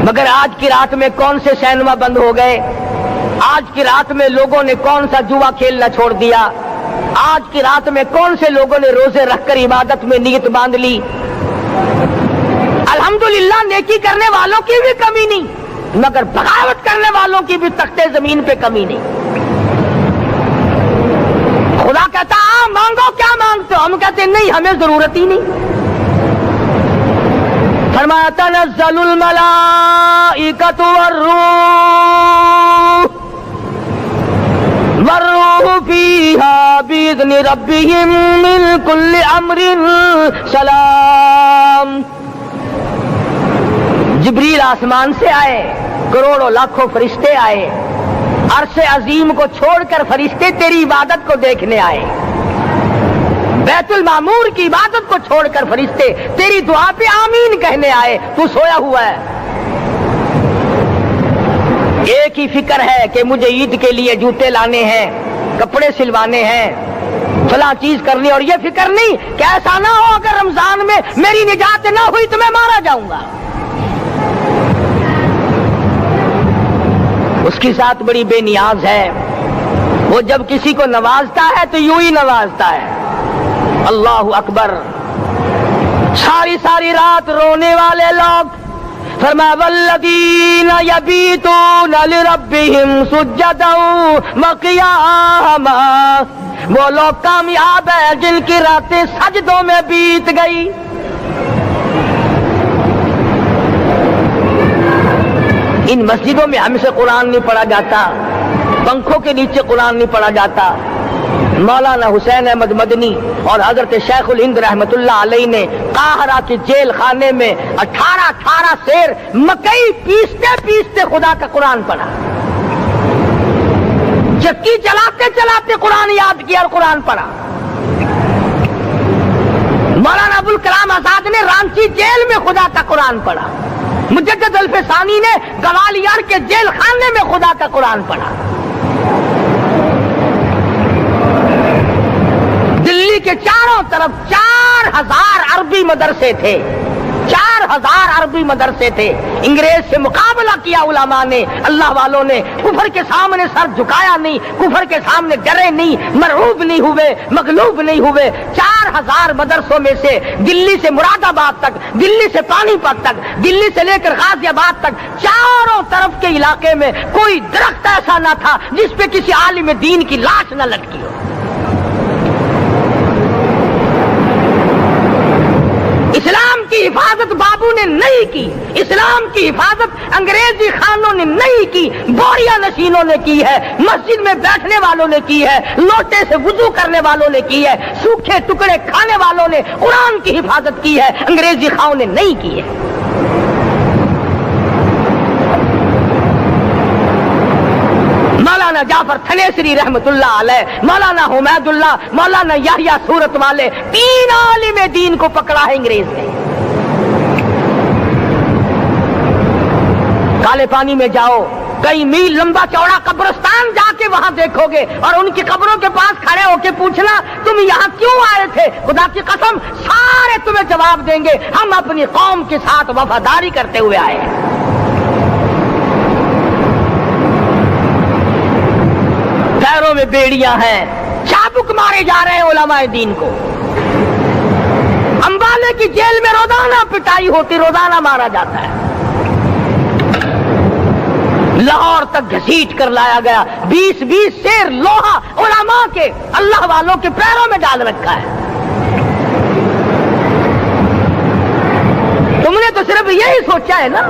مگر آج کی رات میں کون سے سینما بند ہو گئے، آج کی رات میں لوگوں نے کون سا جوا کھیلنا چھوڑ دیا، آج کی رات میں کون سے لوگوں نے روزے رکھ کر عبادت میں نیت باندھ لی۔ الحمدللہ نیکی کرنے والوں کی بھی کمی نہیں، مگر بغاوت کرنے والوں کی بھی تختے زمین پہ کمی نہیں۔ خدا کہتا مانگو کیا مانگتے ہو، ہم کہتے ہیں نہیں ہمیں ضرورت ہی نہیں۔ فرمایا تنزل الملائکۃ والروح فیہا بإذن ربہم من کل امر سلام۔ جبریل آسمان سے آئے، کروڑوں لاکھوں فرشتے آئے، عرش عظیم کو چھوڑ کر فرشتے تیری عبادت کو دیکھنے آئے، بیت المعمور کی عبادت کو چھوڑ کر فرشتے تیری دعا پہ آمین کہنے آئے، تو سویا ہوا ہے۔ ایک ہی فکر ہے کہ مجھے عید کے لیے جوتے لانے ہیں، کپڑے سلوانے ہیں، فلاں چیز کرنی، اور یہ فکر نہیں کہ ایسا نہ ہو اگر رمضان میں میری نجات نہ ہوئی تو میں مارا جاؤں گا۔ اس کی ذات بڑی بے نیاز ہے، وہ جب کسی کو نوازتا ہے تو یوں ہی نوازتا ہے۔ اللہ اکبر۔ ساری ساری رات رونے والے لوگ، فرمایا والذین یبیتون لربہم سجدا وقیاما، وہ لوگ کامیاب ہیں جن کی راتیں سجدوں میں بیت گئی۔ ان مسجدوں میں ہم سے قرآن نہیں پڑھا جاتا، پنکھوں کے نیچے قرآن نہیں پڑھا جاتا۔ مولانا حسین احمد مدنی اور حضرت شیخ الہند رحمت اللہ علیہ نے قاہرہ کے جیل خانے میں 18 سیر مکئی پیستے پیستے خدا کا قرآن پڑھا، چکی چلاتے چلاتے قرآن یاد کیا اور قرآن پڑھا۔ مولانا ابوالکلام آزاد نے رانچی جیل میں خدا کا قرآن پڑھا، مجدد الفسانی نے گوالیار کے جیل خانے میں خدا کا قرآن پڑھا۔ دلی کے چاروں طرف 4000 عربی مدرسے تھے، 4000 عربی مدرسے تھے۔ انگریز سے مقابلہ کیا علماء نے، اللہ والوں نے، کفر کے سامنے سر جھکایا نہیں، کفر کے سامنے ڈرے نہیں، مرعوب نہیں ہوئے، مغلوب نہیں ہوئے۔ 4000 مدرسوں میں سے دلی سے مراد آباد تک، دلی سے پانی پت تک، دلی سے لے کر غازی آباد تک، چاروں طرف کے علاقے میں کوئی درخت ایسا نہ تھا جس پہ کسی عالم دین کی لاش نہ لٹکی ہو۔ اسلام کی حفاظت بابو نے نہیں کی، اسلام کی حفاظت انگریزی خانوں نے نہیں کی، بوریا نشینوں نے کی ہے، مسجد میں بیٹھنے والوں نے کی ہے، لوٹے سے وضو کرنے والوں نے کی ہے، سوکھے ٹکڑے کھانے والوں نے قرآن کی حفاظت کی ہے، انگریزی خانوں نے نہیں کی ہے۔ مولانا جعفر تھنیسری رحمت اللہ علیہ، مولانا حمید اللہ، مولانا یحییٰ صورت والے، 3 عالم دین کو پکڑا ہے انگریز نے۔ کالے پانی میں جاؤ، کئی میل لمبا چوڑا قبرستان جا کے وہاں دیکھو گے، اور ان کی قبروں کے پاس کھڑے ہو کے پوچھنا تم یہاں کیوں آئے تھے، خدا کی قسم سارے تمہیں جواب دیں گے ہم اپنی قوم کے ساتھ وفاداری کرتے ہوئے آئے ہیں۔ پیروں میں بیڑیاں ہیں، چابک مارے جا رہے ہیں علماء دین کو۔ امبالے کی جیل میں روزانہ پٹائی ہوتی، روزانہ مارا جاتا ہے۔ لاہور تک گھسیٹ کر لایا گیا، 20 سیر لوہا علماء کے، اللہ والوں کے پیروں میں ڈال رکھا ہے۔ تم نے تو صرف یہی سوچا ہے نا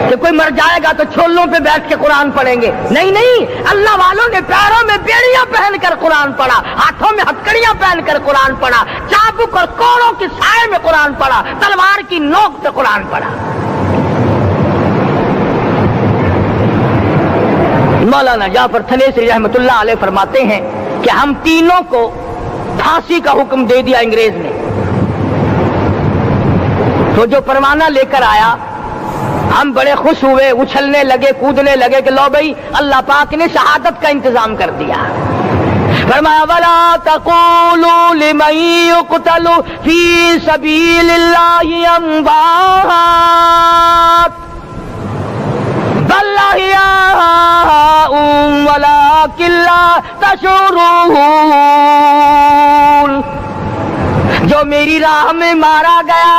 کہ کوئی مر جائے گا تو چھولوں پہ بیٹھ کے قرآن پڑھیں گے. نہیں نہیں، اللہ والوں نے پیروں میں بیڑیاں پہن کر قرآن پڑھا، ہاتھوں میں ہتکڑیاں پہن کر قرآن پڑھا، چابک اور کوڑوں کی سائے میں قرآن پڑھا، تلوار کی نوک پہ قرآن پڑھا. مولانا جعفر تھنیسری رحمۃ اللہ علیہ فرماتے ہیں کہ ہم تینوں کو پھانسی کا حکم دے دیا انگریز نے. تو جو پروانہ لے کر آیا ہم بڑے خوش ہوئے، اچھلنے لگے، کودنے لگے کہ لو بھائی اللہ پاک نے شہادت کا انتظام کر دیا. فرمایا وَلَا تَقُولُوا لِمَن يُقْتَلُ فِي سَبِيلِ اللَّهِ أَمْوَاتٌ بَلْ أَحْيَاءٌ وَلَٰكِن لَّا تَشْعُرُونَ. جو میری راہ میں مارا گیا،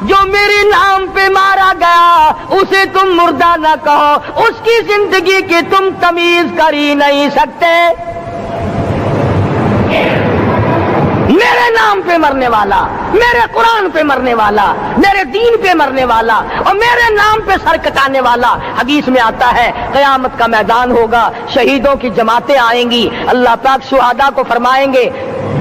جو میرے نام پہ مارا گیا، اسے تم مردہ نہ کہو، اس کی زندگی کی تم تمیز کر ہی نہیں سکتے. میرے نام پہ مرنے والا، میرے قرآن پہ مرنے والا، میرے دین پہ مرنے والا اور میرے نام پہ سر کٹانے والا. حدیث میں آتا ہے قیامت کا میدان ہوگا، شہیدوں کی جماعتیں آئیں گی، اللہ پاک شہداء کو فرمائیں گے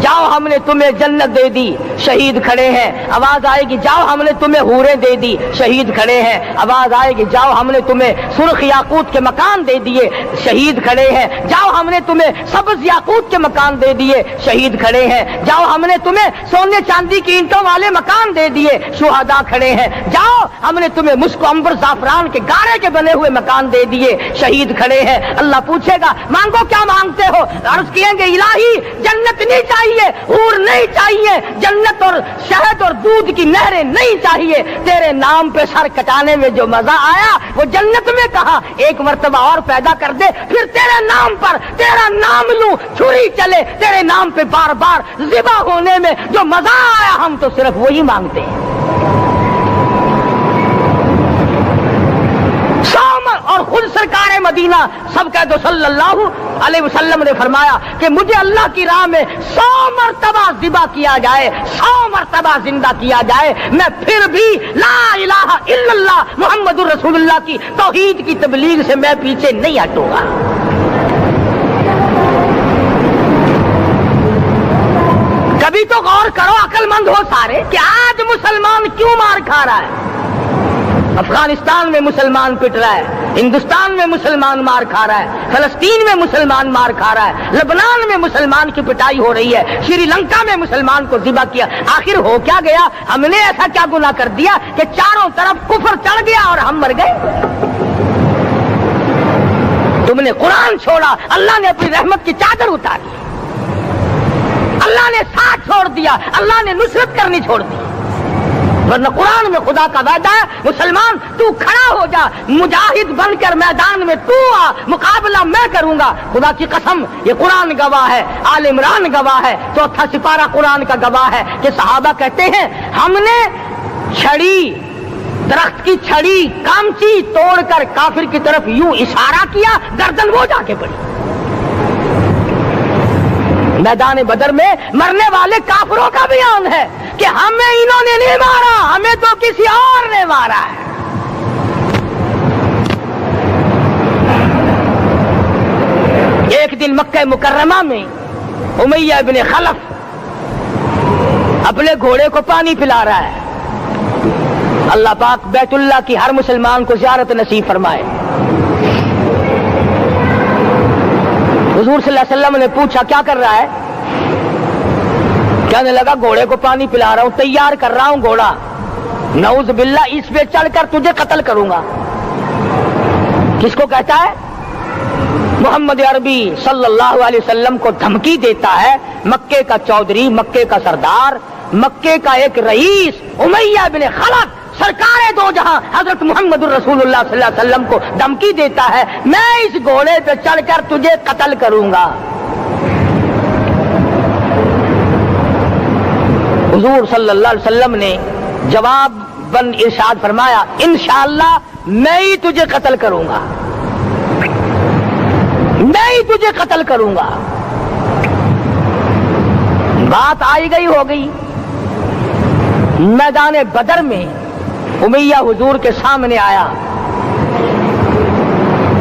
جاؤ ہم نے تمہیں جنت دے دی، شہید کھڑے ہیں. آواز آئے گی جاؤ ہم نے تمہیں حوریں دے دی، شہید کھڑے ہیں. آواز آئے گی جاؤ ہم نے تمہیں سرخ یاقوت کے مکان دے دیے، شہید کھڑے ہیں. جاؤ ہم نے تمہیں سبز یاقوت کے مکان دے دیے، شہید کھڑے ہیں. جاؤ ہم نے تمہیں سونے چاندی کی اینٹوں والے مکان دے دیے، شہداء کھڑے ہیں. جاؤ ہم نے تمہیں مشک عنبر زعفران کے گارے کے بنے ہوئے مکان دے دیے، شہید کھڑے ہیں. اللہ پوچھے گا مانگو کیا مانگتے ہو؟ عرض کہیں گے الہی جنت نہیں چاہیے، حور نہیں چاہیے، جنت اور شہد اور دودھ کی نہریں نہیں چاہیے، تیرے نام پہ سر کٹانے میں جو مزہ آیا وہ جنت میں کہا. ایک مرتبہ اور پیدا کر دے، پھر تیرے نام پر تیرا نام لوں، چھری چلے تیرے نام پہ بار بار ذبح ہونے میں جو مزہ آیا، ہم تو صرف وہی مانگتے ہیں. اور خود سرکار مدینہ سب کہہ دو صلی اللہ علیہ وسلم نے فرمایا کہ مجھے اللہ کی راہ میں 100 مرتبہ ذبح کیا جائے، 100 مرتبہ زندہ کیا جائے، میں پھر بھی لا الہ الا اللہ محمد الرسول اللہ کی توحید کی تبلیغ سے میں پیچھے نہیں ہٹوں گا. کبھی تو غور کرو عقل مند ہو سارے کہ آج مسلمان کیوں مار کھا رہا ہے. افغانستان میں مسلمان پٹ رہا ہے، ہندوستان میں مسلمان مار کھا رہا ہے، فلسطین میں مسلمان مار کھا رہا ہے، لبنان میں مسلمان کی پٹائی ہو رہی ہے، شری لنکا میں مسلمان کو ذبح کیا. آخر ہو کیا گیا؟ ہم نے ایسا کیا گناہ کر دیا کہ چاروں طرف کفر چڑھ گیا اور ہم مر گئے؟ تم نے قرآن چھوڑا، اللہ نے اپنی رحمت کی چادر اتاری، اللہ نے ساتھ چھوڑ دیا، اللہ نے نصرت کرنی چھوڑ دی. ورنہ قرآن میں خدا کا وعدہ ہے مسلمان تو کھڑا ہو جا، مجاہد بن کر میدان میں تو آ، مقابلہ میں کروں گا. خدا کی قسم یہ قرآن گواہ ہے، آل عمران گواہ ہے، چوتھا سپارہ قرآن کا گواہ ہے کہ صحابہ کہتے ہیں ہم نے چھڑی، درخت کی چھڑی کامچی توڑ کر کافر کی طرف یوں اشارہ کیا، گردن وہ جا کے پڑی. میدان بدر میں مرنے والے کافروں کا بیان ہے کہ ہمیں انہوں نے نہیں مارا، ہمیں تو کسی اور نے مارا ہے. ایک دن مکہ مکرمہ میں امیہ ابن خلف اپنے گھوڑے کو پانی پلا رہا ہے. اللہ پاک بیت اللہ کی ہر مسلمان کو زیارت نصیب فرمائے. حضور صلی اللہ علیہ وسلم نے پوچھا کیا کر رہا ہے؟ کہنے لگا گھوڑے کو پانی پلا رہا ہوں، تیار کر رہا ہوں گھوڑا، نعوذ باللہ اس پہ چڑھ کر تجھے قتل کروں گا. کس کو کہتا ہے؟ محمد عربی صلی اللہ علیہ وسلم کو دھمکی دیتا ہے. مکے کا چودھری، مکے کا سردار، مکے کا ایک رئیس امیہ بن خلف سرکار دو جہاں حضرت محمد الرسول اللہ صلی اللہ علیہ وسلم کو دھمکی دیتا ہے میں اس گھوڑے پہ چڑھ کر تجھے قتل کروں گا. حضور صلی اللہ علیہ وسلم نے جواب بن ارشاد فرمایا انشاءاللہ میں ہی تجھے قتل کروں گا، میں ہی تجھے قتل کروں گا. بات آئی گئی ہو گئی. میدان بدر میں امیہ حضور کے سامنے آیا،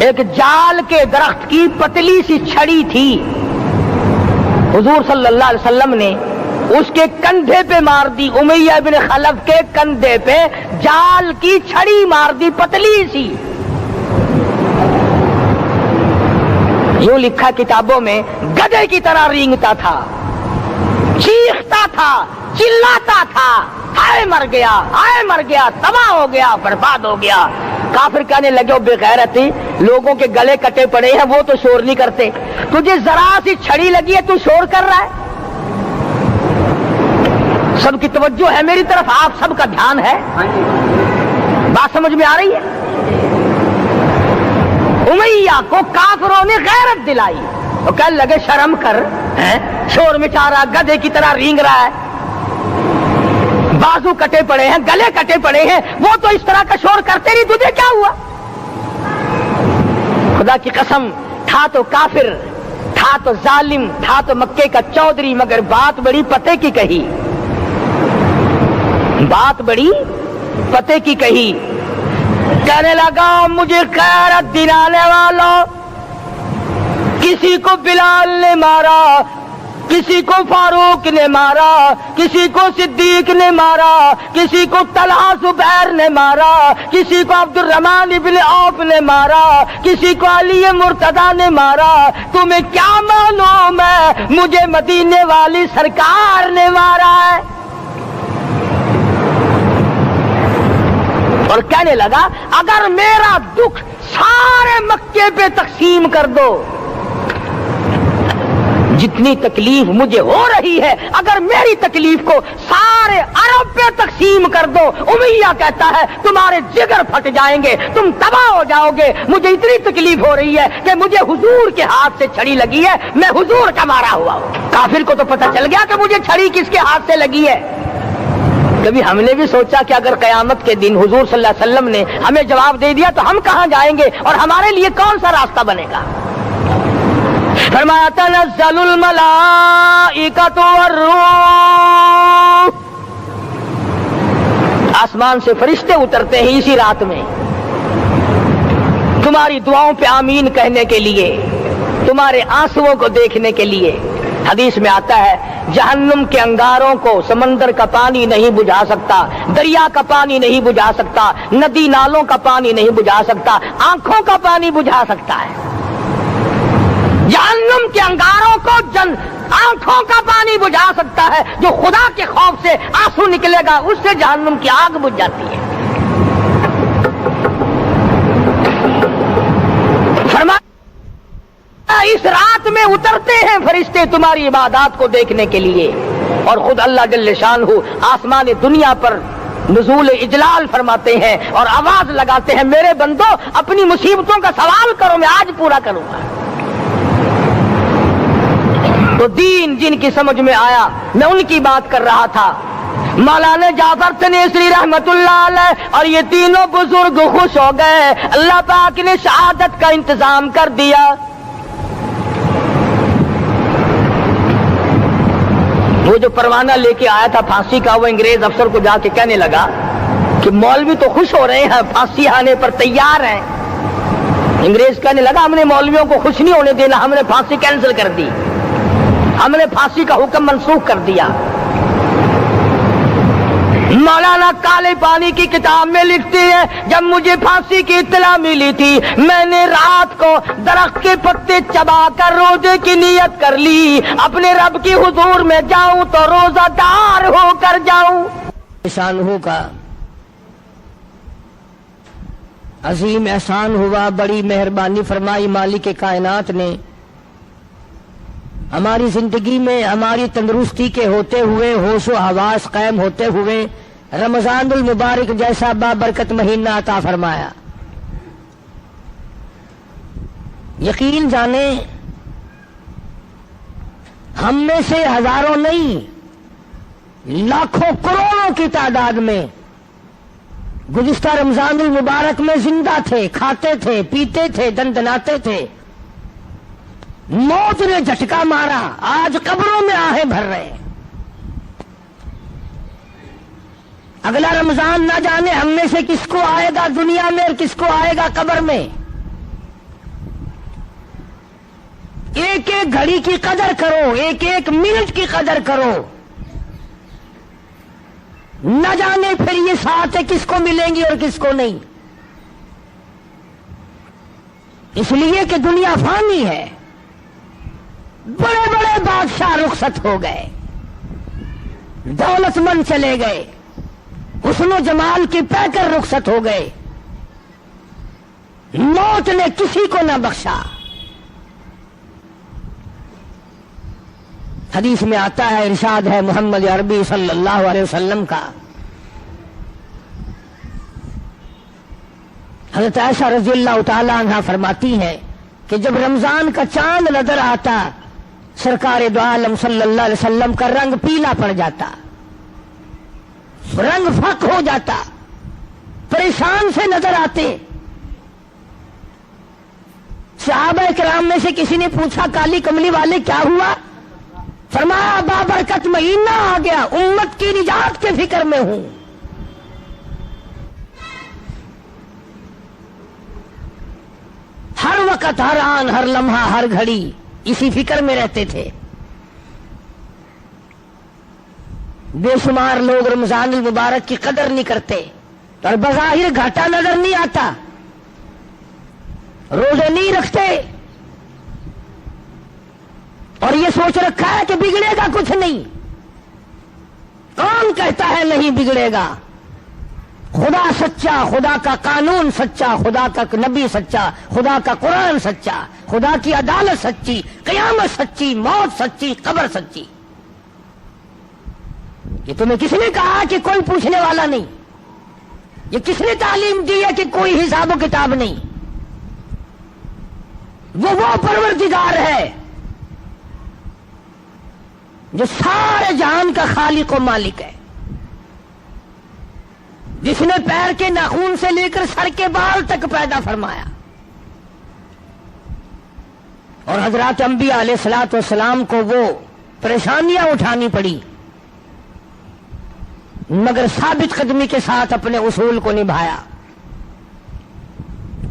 ایک جال کے درخت کی پتلی سی چھڑی تھی، حضور صلی اللہ علیہ وسلم نے اس کے کندھے پہ مار دی، امیہ بن خلف کے کندھے پہ جال کی چھڑی مار دی پتلی سی۔ یوں لکھا کتابوں میں، گدھے کی طرح رینگتا تھا، چیختا تھا، چلاتا تھا، ہائے مر گیا، ہائے مر گیا، تباہ ہو گیا، برباد ہو گیا۔ کافر کہنے لگے، بے غیرتی، لوگوں کے گلے کٹے پڑے ہیں، وہ تو شور نہیں کرتے، تجھے ذرا سی چھڑی لگی ہے، تو شور کر رہا ہے۔ سب کی توجہ ہے میری طرف، آپ سب کا دھیان ہے، بات سمجھ میں آ رہی ہے؟ امیہ کو کافروں نے غیرت دلائی، وہ کہنے لگے شرم کر، شور مچا رہا، گدھے کی طرح رینگ رہا ہے، بازو کٹے پڑے ہیں، گلے کٹے پڑے ہیں، وہ تو اس طرح کا شور کرتے نہیں، تجھے کیا ہوا؟ خدا کی قسم، تھا تو کافر، تھا تو ظالم، تھا تو مکے کا چودھری، مگر بات بڑی پتے کی کہی، بات بڑی پتے کی کہی۔ کہنے لگا، مجھے غیرت دلانے والوں، کسی کو بلال نے مارا، کسی کو فاروق نے مارا، کسی کو صدیق نے مارا، کسی کو طلحہ زبیر نے مارا، کسی کو عبد الرحمن ابن عوف نے مارا، کسی کو علی مرتضیٰ نے مارا، تمہیں کیا معلوم ہے مجھے مدینے والی سرکار نے مارا ہے؟ اور کہنے لگا، اگر میرا دکھ سارے مکے پہ تقسیم کر دو، جتنی تکلیف مجھے ہو رہی ہے، اگر میری تکلیف کو سارے عرب پہ تقسیم کر دو، امیہ کہتا ہے تمہارے جگر پھٹ جائیں گے، تم تباہ ہو جاؤ گے، مجھے اتنی تکلیف ہو رہی ہے کہ مجھے حضور کے ہاتھ سے چھڑی لگی ہے، میں حضور کا مارا ہوا ہوں۔ کافر کو تو پتہ چل گیا کہ مجھے چھڑی کس کے ہاتھ سے لگی ہے۔ کبھی ہم نے بھی سوچا کہ اگر قیامت کے دن حضور صلی اللہ علیہ وسلم نے ہمیں جواب دے دیا تو ہم کہاں جائیں گے اور ہمارے لیے کون سا راستہ بنے گا؟ فرمایا، تنزل الملائکۃ والروح، آسمان سے فرشتے اترتے ہیں اسی رات میں، تمہاری دعاؤں پہ آمین کہنے کے لیے، تمہارے آنسوؤں کو دیکھنے کے لیے۔ حدیث میں آتا ہے، جہنم کے انگاروں کو سمندر کا پانی نہیں بجھا سکتا، دریا کا پانی نہیں بجھا سکتا، ندی نالوں کا پانی نہیں بجھا سکتا، آنکھوں کا پانی بجھا سکتا ہے۔ جہنم کے انگاروں کو آنکھوں کا پانی بجھا سکتا ہے، جو خدا کے خوف سے آنسو نکلے گا اس سے جہنم کی آگ بجھ جاتی ہے۔ اس رات میں اترتے ہیں فرشتے تمہاری عبادات کو دیکھنے کے لیے، اور خود اللہ جل شانہ آسمان دنیا پر نزول اجلال فرماتے ہیں اور آواز لگاتے ہیں، میرے بندو اپنی مصیبتوں کا سوال کرو، میں آج پورا کروں گا۔ تو دین جن کی سمجھ میں آیا، میں ان کی بات کر رہا تھا، مولانا جعفر تنیسری رحمت اللہ علیہ اور یہ تینوں بزرگ خوش ہو گئے، اللہ پاک نے شہادت کا انتظام کر دیا۔ وہ جو پروانہ لے کے آیا تھا پھانسی کا، وہ انگریز افسر کو جا کے کہنے لگا کہ مولوی تو خوش ہو رہے ہیں، پھانسی آنے پر تیار ہیں۔ انگریز کہنے لگا، ہم نے مولویوں کو خوش نہیں ہونے دینا، ہم نے پھانسی کینسل کر دی، ہم نے پھانسی کا حکم منسوخ کر دیا۔ مولانا کالے پانی کی کتاب میں لکھتے ہیں، جب مجھے پھانسی کی اطلاع ملی تھی، میں نے رات کو درخت کے پتے چبا کر روزے کی نیت کر لی، اپنے رب کی حضور میں جاؤں تو روزہ دار ہو کر جاؤں۔ شانہ کا عظیم احسان ہوا، بڑی مہربانی فرمائی مالک کائنات نے ہماری زندگی میں، ہماری تندرستی کے ہوتے ہوئے، ہوش و حواس قائم ہوتے ہوئے رمضان المبارک جیسا بابرکت مہینہ عطا فرمایا۔ یقین جانیں، ہم میں سے ہزاروں نہیں، لاکھوں کروڑوں کی تعداد میں گزشتہ رمضان المبارک میں زندہ تھے، کھاتے تھے، پیتے تھے، دندناتے تھے، موت نے جھٹکا مارا، آج قبروں میں آہیں بھر رہے ہیں۔ اگلا رمضان نہ جانے ہم میں سے کس کو آئے گا دنیا میں اور کس کو آئے گا قبر میں. ایک ایک گھڑی کی قدر کرو، ایک ایک منٹ کی قدر کرو. نہ جانے پھر یہ ساتھ کس کو ملیں گی اور کس کو نہیں. اس لیے کہ دنیا فانی ہے. بڑے بڑے بادشاہ رخصت ہو گئے، دولت مند چلے گئے، حسن و جمال کی پیکر رخصت ہو گئے. موت نے کسی کو نہ بخشا. حدیث میں آتا ہے، ارشاد ہے محمد عربی صلی اللہ علیہ وسلم کا، حضرت عائشہ رضی اللہ تعالی عنہا فرماتی ہیں کہ جب رمضان کا چاند نظر آتا سرکار دو عالم صلی اللہ علیہ وسلم کا رنگ پیلا پڑ جاتا، رنگ فق ہو جاتا، پریشان سے نظر آتے. صحابہ کرام میں سے کسی نے پوچھا کالی کملی والے کیا ہوا؟ فرمایا بابرکت مہینہ آ گیا، امت کی نجات کے فکر میں ہوں. ہر وقت، ہر آن، ہر لمحہ، ہر گھڑی اسی فکر میں رہتے تھے. بے شمار لوگ رمضان المبارک کی قدر نہیں کرتے اور بظاہر گھاٹا نظر نہیں آتا، روزے نہیں رکھتے اور یہ سوچ رکھا ہے کہ بگڑے گا کچھ نہیں. کون کہتا ہے نہیں بگڑے گا؟ خدا سچا، خدا کا قانون سچا، خدا کا نبی سچا، خدا کا قرآن سچا، خدا کی عدالت سچی، قیامت سچی، موت سچی، قبر سچی. یہ تمہیں کس نے کہا کہ کوئی پوچھنے والا نہیں؟ یہ کس نے تعلیم دی ہے کہ کوئی حساب و کتاب نہیں؟ وہ پروردگار ہے جو سارے جہان کا خالق و مالک ہے، جس نے پیر کے ناخن سے لے کر سر کے بال تک پیدا فرمایا. اور حضرات انبیاء علیہ الصلوۃ والسلام کو وہ پریشانیاں اٹھانی پڑی مگر ثابت قدمی کے ساتھ اپنے اصول کو نبھایا.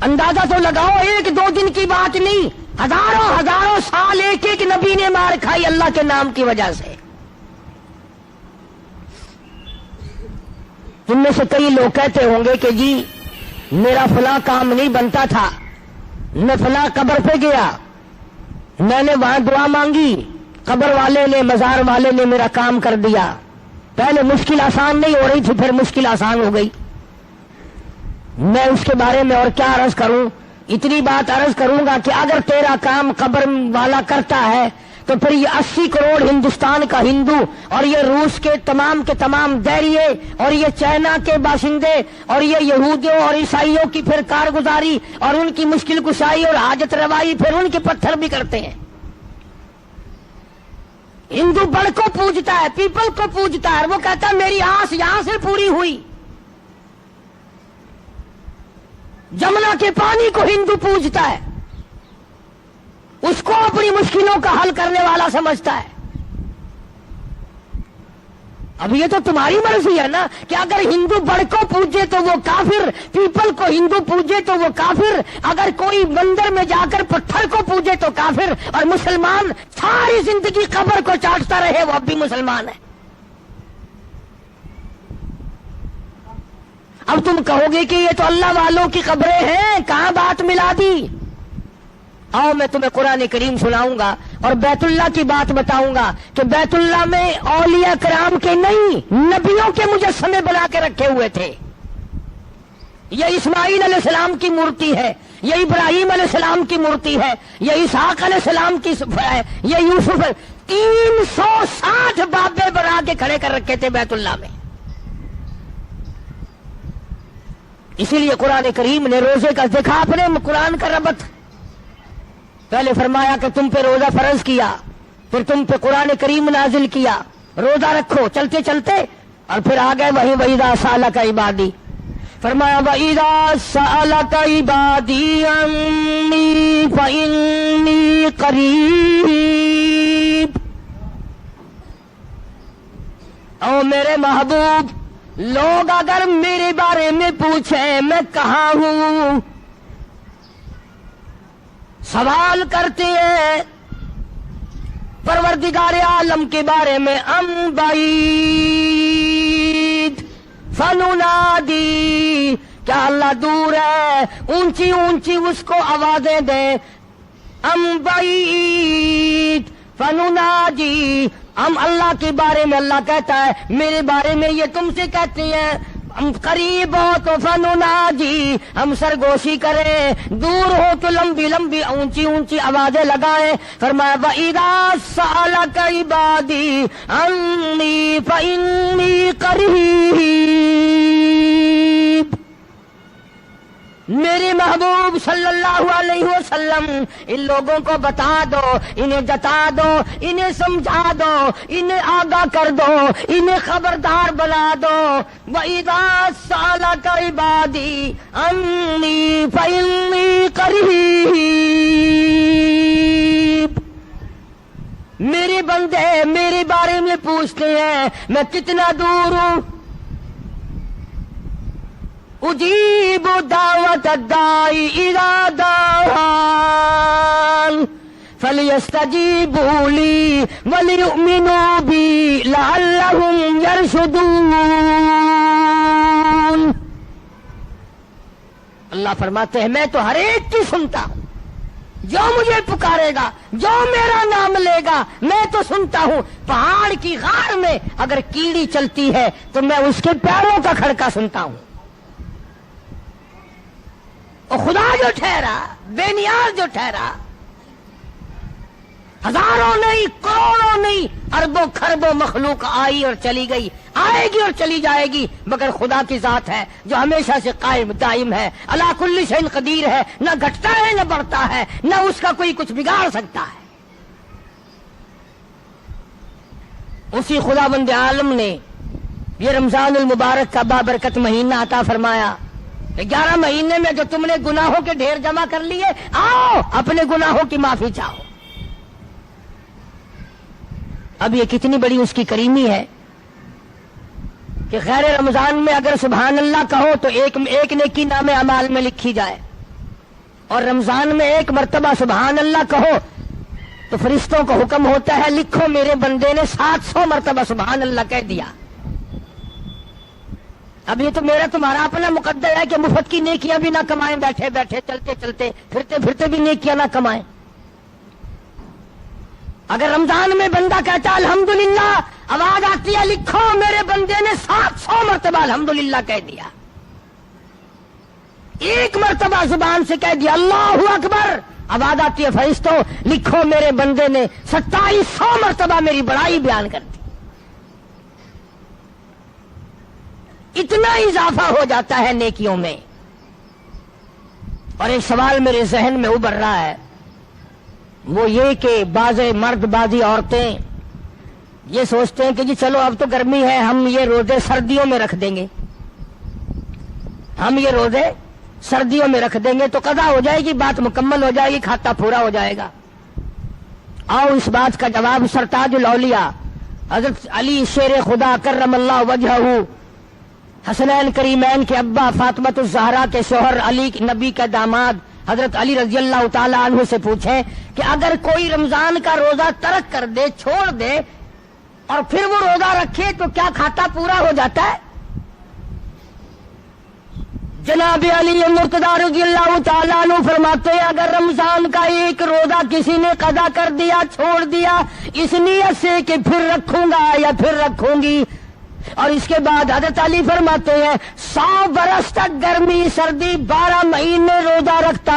اندازہ تو لگاؤ، ایک دو دن کی بات نہیں، ہزاروں سال ایک ایک نبی نے مار کھائی اللہ کے نام کی وجہ سے. ان میں سے کئی لوگ کہتے ہوں گے کہ جی میرا فلاں کام نہیں بنتا تھا، میں فلاں قبر پہ گیا، میں نے وہاں دعا مانگی، قبر والے نے، مزار والے نے میرا کام کر دیا. پہلے مشکل آسان نہیں ہو رہی تھی، پھر مشکل آسان ہو گئی. میں اس کے بارے میں اور کیا عرض کروں؟ اتنی بات عرض کروں گا کہ اگر تیرا کام قبر والا کرتا ہے تو پھر یہ 80 کروڑ ہندوستان کا ہندو اور یہ روس کے تمام دہریے اور یہ چائنا کے باشندے اور یہ یہودیوں اور عیسائیوں کی پھر کارگزاری اور ان کی مشکل کشائی اور حاجت روائی پھر ان کے پتھر بھی کرتے ہیں. ہندو بڑ کو پوجتا ہے، پیپل کو پوجتا ہے، وہ کہتا ہے میری آس یہاں سے پوری ہوئی. جمنا کے پانی کو ہندو پوجتا ہے، اس کو اپنی مشکلوں کا حل کرنے والا سمجھتا ہے. اب یہ تو تمہاری مرضی ہے نا کہ اگر ہندو بڑ کو پوجے تو وہ کافر، پیپل کو ہندو پوجے تو وہ کافر، اگر کوئی مندر میں جا کر پتھر کو پوجے تو کافر، اور مسلمان ساری زندگی قبر کو چاٹتا رہے وہ اب بھی مسلمان ہے. اب تم کہو گے کہ یہ تو اللہ والوں کی قبریں ہیں، کہاں بات ملا دی؟ آؤ میں تمہیں قرآن کریم سناؤں گا اور بیت اللہ کی بات بتاؤں گا کہ بیت اللہ میں اولیاء کرام کے نہیں، نبیوں کے مجسمے بنا کے رکھے ہوئے تھے. یہ اسماعیل علیہ السلام کی مورتی ہے، یہ ابراہیم علیہ السلام کی مورتی ہے، یہ اسحاق علیہ السلام کی ہے، یہ یوسف ہے. 360 بابے بنا کے کھڑے کر رکھے تھے بیت اللہ میں. اسی لیے قرآن کریم نے روزے کا دیکھا اپنے قرآن کا ربط. پہلے فرمایا کہ تم پہ روزہ فرض کیا، پھر تم پہ قرآن کریم نازل کیا، روزہ رکھو چلتے چلتے، اور پھر آ گئے وَإِذَا سَأَلَكَ عِبَادِي. فرمایا وَإِذَا سَأَلَكَ عِبَادِي عَنِّي فَإِنِّي قَرِيبٌ. او میرے محبوب لوگ اگر میرے بارے میں پوچھیں میں کہاں ہوں، سوال کرتے ہیں پروردگار عالم کے بارے میں، ام بعید فننادی، کیا اللہ دور ہے، اونچی اونچی اس کو آوازیں دیں، ام بعید فننادی، ہم اللہ کے بارے میں اللہ کہتا ہے میرے بارے میں یہ تم سے کہتے ہیں ہم قریب ہو تو فنناجی، ہم سرگوشی کریں، دور ہو تو لمبی لمبی اونچی اونچی آوازیں لگائیں۔ فرمایا وَإِذَا سَأَلَكَ عِبَادِي عَنِّي فَإِنِّي قَرِيبٌ، میرے محبوب صلی اللہ علیہ وسلم ان لوگوں کو بتا دو، انہیں جتا دو، انہیں سمجھا دو، انہیں آگاہ کر دو، انہیں خبردار بنا دو۔ وَإِذَا سَأَلَكَ عِبَادِي عَنِّي فَإِنِّي قَرِيبٌ، میرے بندے میرے بارے میں پوچھتے ہیں میں کتنا دور ہوں، اجیب دعوت الداعی اذا دعان فلیستجیبوا لی ولیؤمنوا بی لعلہم یرشدون۔ اللہ فرماتے ہیں میں تو ہر ایک کی سنتا ہوں، جو مجھے پکارے گا، جو میرا نام لے گا میں تو سنتا ہوں۔ پہاڑ کی غار میں اگر کیڑی چلتی ہے تو میں اس کے پیروں کا کھڑکا سنتا ہوں۔ اور خدا جو ٹھہرا، بے نیاز جو ٹھہرا، ہزاروں نہیں کروڑوں نہیں اربوں خربوں مخلوق آئی اور چلی گئی، آئے گی اور چلی جائے گی، مگر خدا کی ذات ہے جو ہمیشہ سے قائم دائم ہے، علی کل شیء قدیر ہے، نہ گھٹتا ہے نہ بڑھتا ہے، نہ اس کا کوئی کچھ بگاڑ سکتا ہے۔ اسی خداوند عالم نے یہ رمضان المبارک کا بابرکت مہینہ عطا فرمایا۔ 11 مہینے میں جو تم نے گناہوں کے ڈھیر جمع کر لیے، آؤ اپنے گناہوں کی معافی چاہو۔ اب یہ کتنی بڑی اس کی کریمی ہے کہ غیر رمضان میں اگر سبحان اللہ کہو تو ایک نیکی نام اعمال میں لکھی جائے، اور رمضان میں ایک مرتبہ سبحان اللہ کہو تو فرشتوں کو حکم ہوتا ہے لکھو میرے بندے نے 700 مرتبہ سبحان اللہ کہہ دیا۔ اب یہ تو میرا تمہارا اپنا مقدر ہے کہ مفت کی نیکیاں بھی نہ کمائیں، بیٹھے بیٹھے چلتے چلتے پھرتے پھرتے بھی نیکیاں نہ کمائیں۔ اگر رمضان میں بندہ کہتا الحمدللہ، آواز آتی ہے لکھو میرے بندے نے 700 مرتبہ الحمدللہ کہہ دیا، ایک مرتبہ زبان سے کہہ دیا اللہ اکبر، آواز آتی ہے فرشتوں لکھو میرے بندے نے 2700 مرتبہ میری بڑائی بیان کر دی۔ اتنا اضافہ ہو جاتا ہے نیکیوں میں۔ اور ایک سوال میرے ذہن میں ابھر رہا ہے، وہ یہ کہ بعض مرد بعضی عورتیں یہ سوچتے ہیں کہ جی چلو اب تو گرمی ہے، ہم یہ روزے سردیوں میں رکھ دیں گے، ہم یہ روزے سردیوں میں رکھ دیں گے تو قضا ہو جائے گی، بات مکمل ہو جائے گی، کھاتا پورا ہو جائے گا۔ آؤ اس بات کا جواب سرتاج الاولیاء حضرت علی شیر خدا کرم اللہ وجہہ، حسنین کریمین کے ابا، فاطمۃ الزہرا کے شوہر، علی نبی کا داماد حضرت علی رضی اللہ تعالی عنہ سے پوچھیں کہ اگر کوئی رمضان کا روزہ ترک کر دے، چھوڑ دے، اور پھر وہ روزہ رکھے تو کیا کھاتا پورا ہو جاتا ہے؟ جناب علی مرتضیٰ رضی اللہ تعالیٰ عنہ فرماتے ہیں اگر رمضان کا ایک روزہ کسی نے قضا کر دیا، چھوڑ دیا اس نیت سے کہ پھر رکھوں گا یا پھر رکھوں گی، اور اس کے بعد حضرت علی فرماتے ہیں 100 برس تک گرمی سردی 12 مہینے روزہ رکھتا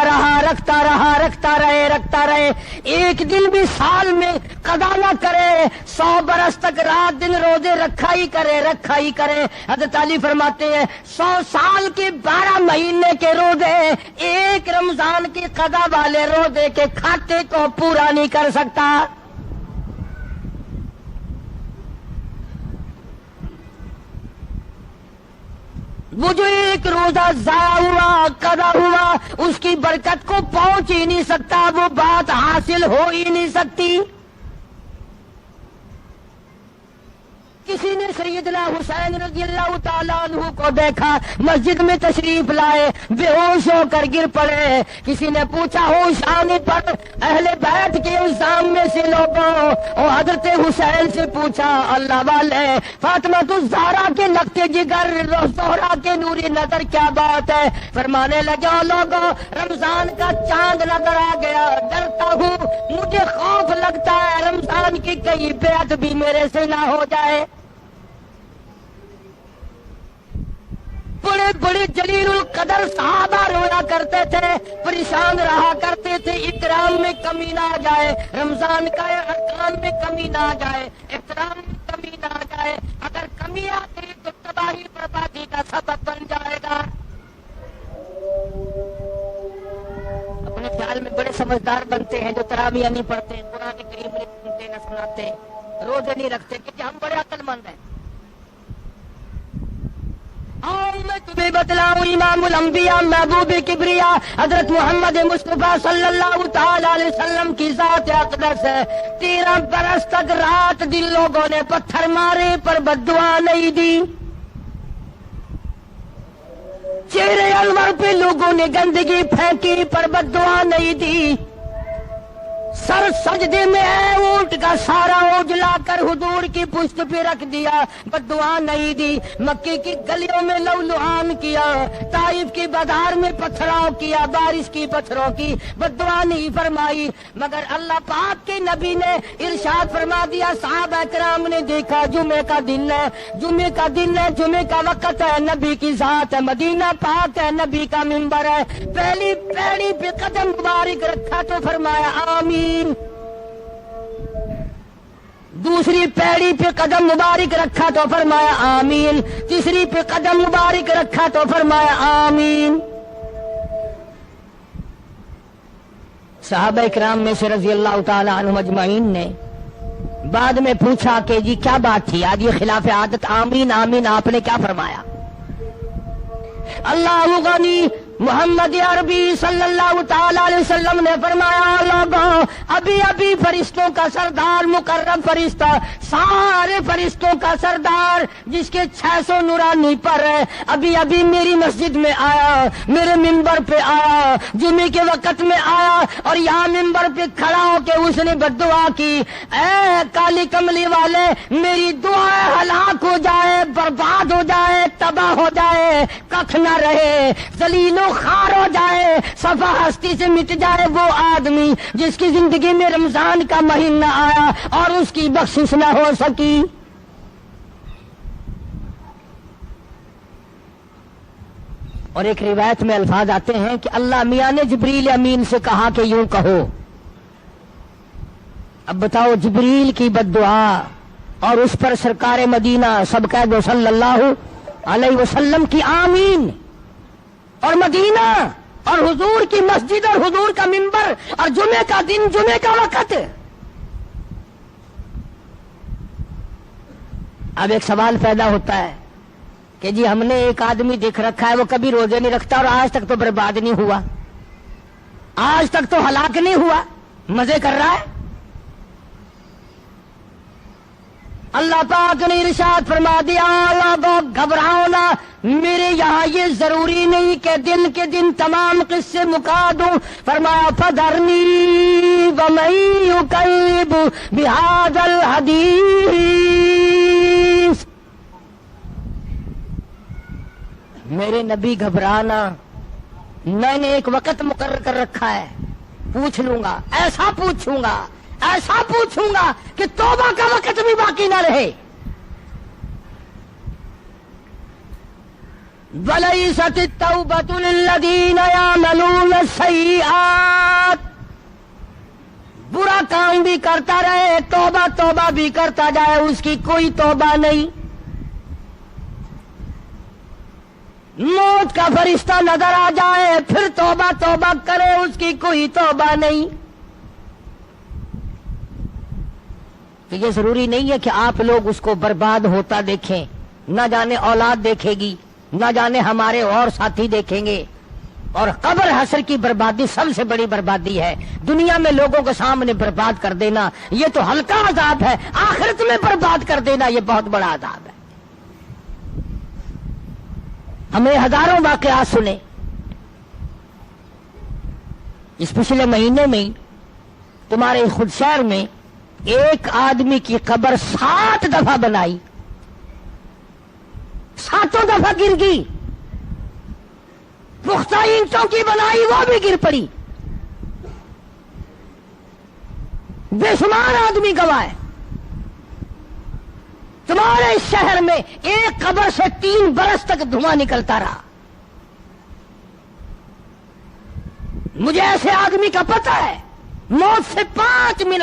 رہے، ایک دن بھی سال میں قضا نہ کرے، 100 برس تک رات دن روزے رکھا ہی کرے۔ حضرت علی فرماتے ہیں 100 سال کے 12 مہینے کے روزے ایک رمضان کی قضا والے روزے کے کھاتے کو پورا نہیں کر سکتا۔ وہ جو ایک روزہ ضائع ہوا، قضا ہوا، اس کی برکت کو پہنچ ہی نہیں سکتا، وہ بات حاصل ہو ہی نہیں سکتی۔ کسی نے سیدنا حسین رضی اللہ تعالیٰ عنہ کو دیکھا مسجد میں تشریف لائے بے ہوش ہو کر گر پڑے. کسی نے پوچھا ہوش آنے پر اہل بیت کے الزام میں سے لوگوں اور حضرت حسین سے پوچھا اللہ والے فاطمہ الزہرا کے لگتے جگر زہرا کے نوری نظر کیا بات ہے؟ فرمانے لگے لوگوں رمضان کا چاند نظر آ گیا ڈرتا ہوں مجھے خوف لگتا ہے رمضان کی کئی بیعت بھی میرے سے نہ ہو جائے. بڑے بڑے جلیل القدر صحابہ رویا کرتے تھے پریشان رہا کرتے تھے اکرام میں کمی نہ آ جائے رمضان کا ارکان میں کمی نہ آ جائے احترام میں کمی نہ آ جائے. اگر کمی آتی تو تباہی بربادی کا سبب بن جائے گا. اپنے خیال میں بڑے سمجھدار بنتے ہیں جو تراویح نہیں پڑھتے قرآن کریم نہیں سنتے نہ سناتے روزے نہیں رکھتے کہ ہم بڑے عقل مند ہیں. اور میں تمہیں بتلاؤں امام الانبیاء محبوب کبریا حضرت محمد مصطفیٰ صلی اللہ تعالی علیہ وسلم کی ذات اقدس ہے. 13 برس تک رات دن لوگوں نے پتھر مارے پر بد دعا نہیں دی. چہرے انور پہ لوگوں نے گندگی پھینکی پر بد دعا نہیں دی. سر سجدے میں ہے اونٹ کا سارا اجلا کر حضور کی پشت پہ رکھ دیا بد دعا نہیں دی. مکے کی گلیوں میں لولوان کیا طائف کی بازار میں پتھراؤ کیا بارش کی پتھروں کی بد دعا نہیں فرمائی. مگر اللہ پاک کے نبی نے ارشاد فرما دیا صحابہ کرام نے دیکھا جمعے کا دن ہے جمعے کا دن ہے جمعے کا وقت ہے نبی کی ذات ہے مدینہ پاک ہے نبی کا منبر ہے. پہلی پیڑی پہ قدم مبارک رکھا تو فرمایا آمین. دوسری پیڑی پہ قدم مبارک رکھا تو فرمایا آمین. تیسری پہ قدم مبارک رکھا تو فرمایا آمین. صحابہ کرام میں سے رضی اللہ تعالی عنہم اجمعین نے بعد میں پوچھا کہ جی کیا بات تھی آج یہ خلاف عادت آمین آمین آپ نے کیا فرمایا؟ اللہ غنی محمد عربی صلی اللہ تعالی علیہ وسلم نے فرمایا لوگوں ابھی ابھی فرشتوں کا سردار مقرب فرشتہ سارے فرشتوں کا سردار جس کے 600 نورانی پر ہے ابھی ابھی میری مسجد میں آیا میرے منبر پہ آیا جمعے کے وقت میں آیا اور یہاں منبر پہ کھڑا ہو کے اس نے بد دعا کی اے کالی کملی والے میری دعا ہلاک ہو جائے برباد ہو جائے تباہ ہو جائے ککھ نہ رہے ذلیل خار ہو جائے صفا ہستی سے مٹ جائے وہ آدمی جس کی زندگی میں رمضان کا مہینہ آیا اور اس کی بخشش نہ ہو سکی. اور ایک روایت میں الفاظ آتے ہیں کہ اللہ میاں نے جبریل امین سے کہا کہ یوں کہو. اب بتاؤ جبریل کی بد دعا اور اس پر سرکار مدینہ سب کہہ دو صلی اللہ علیہ وسلم کی آمین اور مدینہ اور حضور کی مسجد اور حضور کا منبر اور جمعے کا دن جمعے کا وقت. اب ایک سوال پیدا ہوتا ہے کہ جی ہم نے ایک آدمی دیکھ رکھا ہے وہ کبھی روزے نہیں رکھتا اور آج تک تو برباد نہیں ہوا آج تک تو ہلاک نہیں ہوا مزے کر رہا ہے. اللہ پاک نے ارشاد فرما دیا لوگوں گھبراؤ نہ میرے یہاں یہ ضروری نہیں کہ دن کے دن تمام قصے مکا دوں. فرمایا فذرنی ومن یکذب بہذا الحدیث میرے نبی گھبرانا میں نے ایک وقت مقرر کر رکھا ہے پوچھ لوں گا ایسا پوچھوں گا کہ توبہ کا وقت بھی باقی نہ رہے. وَلَيْسَتِ التَّوْبَةُ لِلَّذِينَ يَعْمَلُونَ السَّيِّئَاتِ برا کام بھی کرتا رہے توبہ بھی کرتا جائے اس کی کوئی توبہ نہیں. موت کا فرشتہ نظر آ جائے پھر توبہ کرے اس کی کوئی توبہ نہیں. تو یہ ضروری نہیں ہے کہ آپ لوگ اس کو برباد ہوتا دیکھیں. نہ جانے اولاد دیکھے گی نہ جانے ہمارے اور ساتھی دیکھیں گے اور قبر حشر کی بربادی سب سے بڑی بربادی ہے. دنیا میں لوگوں کے سامنے برباد کر دینا یہ تو ہلکا عذاب ہے، آخرت میں برباد کر دینا یہ بہت بڑا عذاب ہے. ہمیں ہزاروں واقعات سنے. اس پچھلے مہینے میں تمہارے خود شہر میں ایک آدمی کی قبر 7 دفعہ بنائی، 7 دفعہ گر گئی. پختہ اینٹوں کی بنائی وہ بھی گر پڑی. بے شمار آدمی گواہ. تمہارے اس شہر میں ایک قبر سے 3 برس تک دھواں نکلتا رہا. مجھے ایسے آدمی کا پتہ ہے موت سے 5 منٹ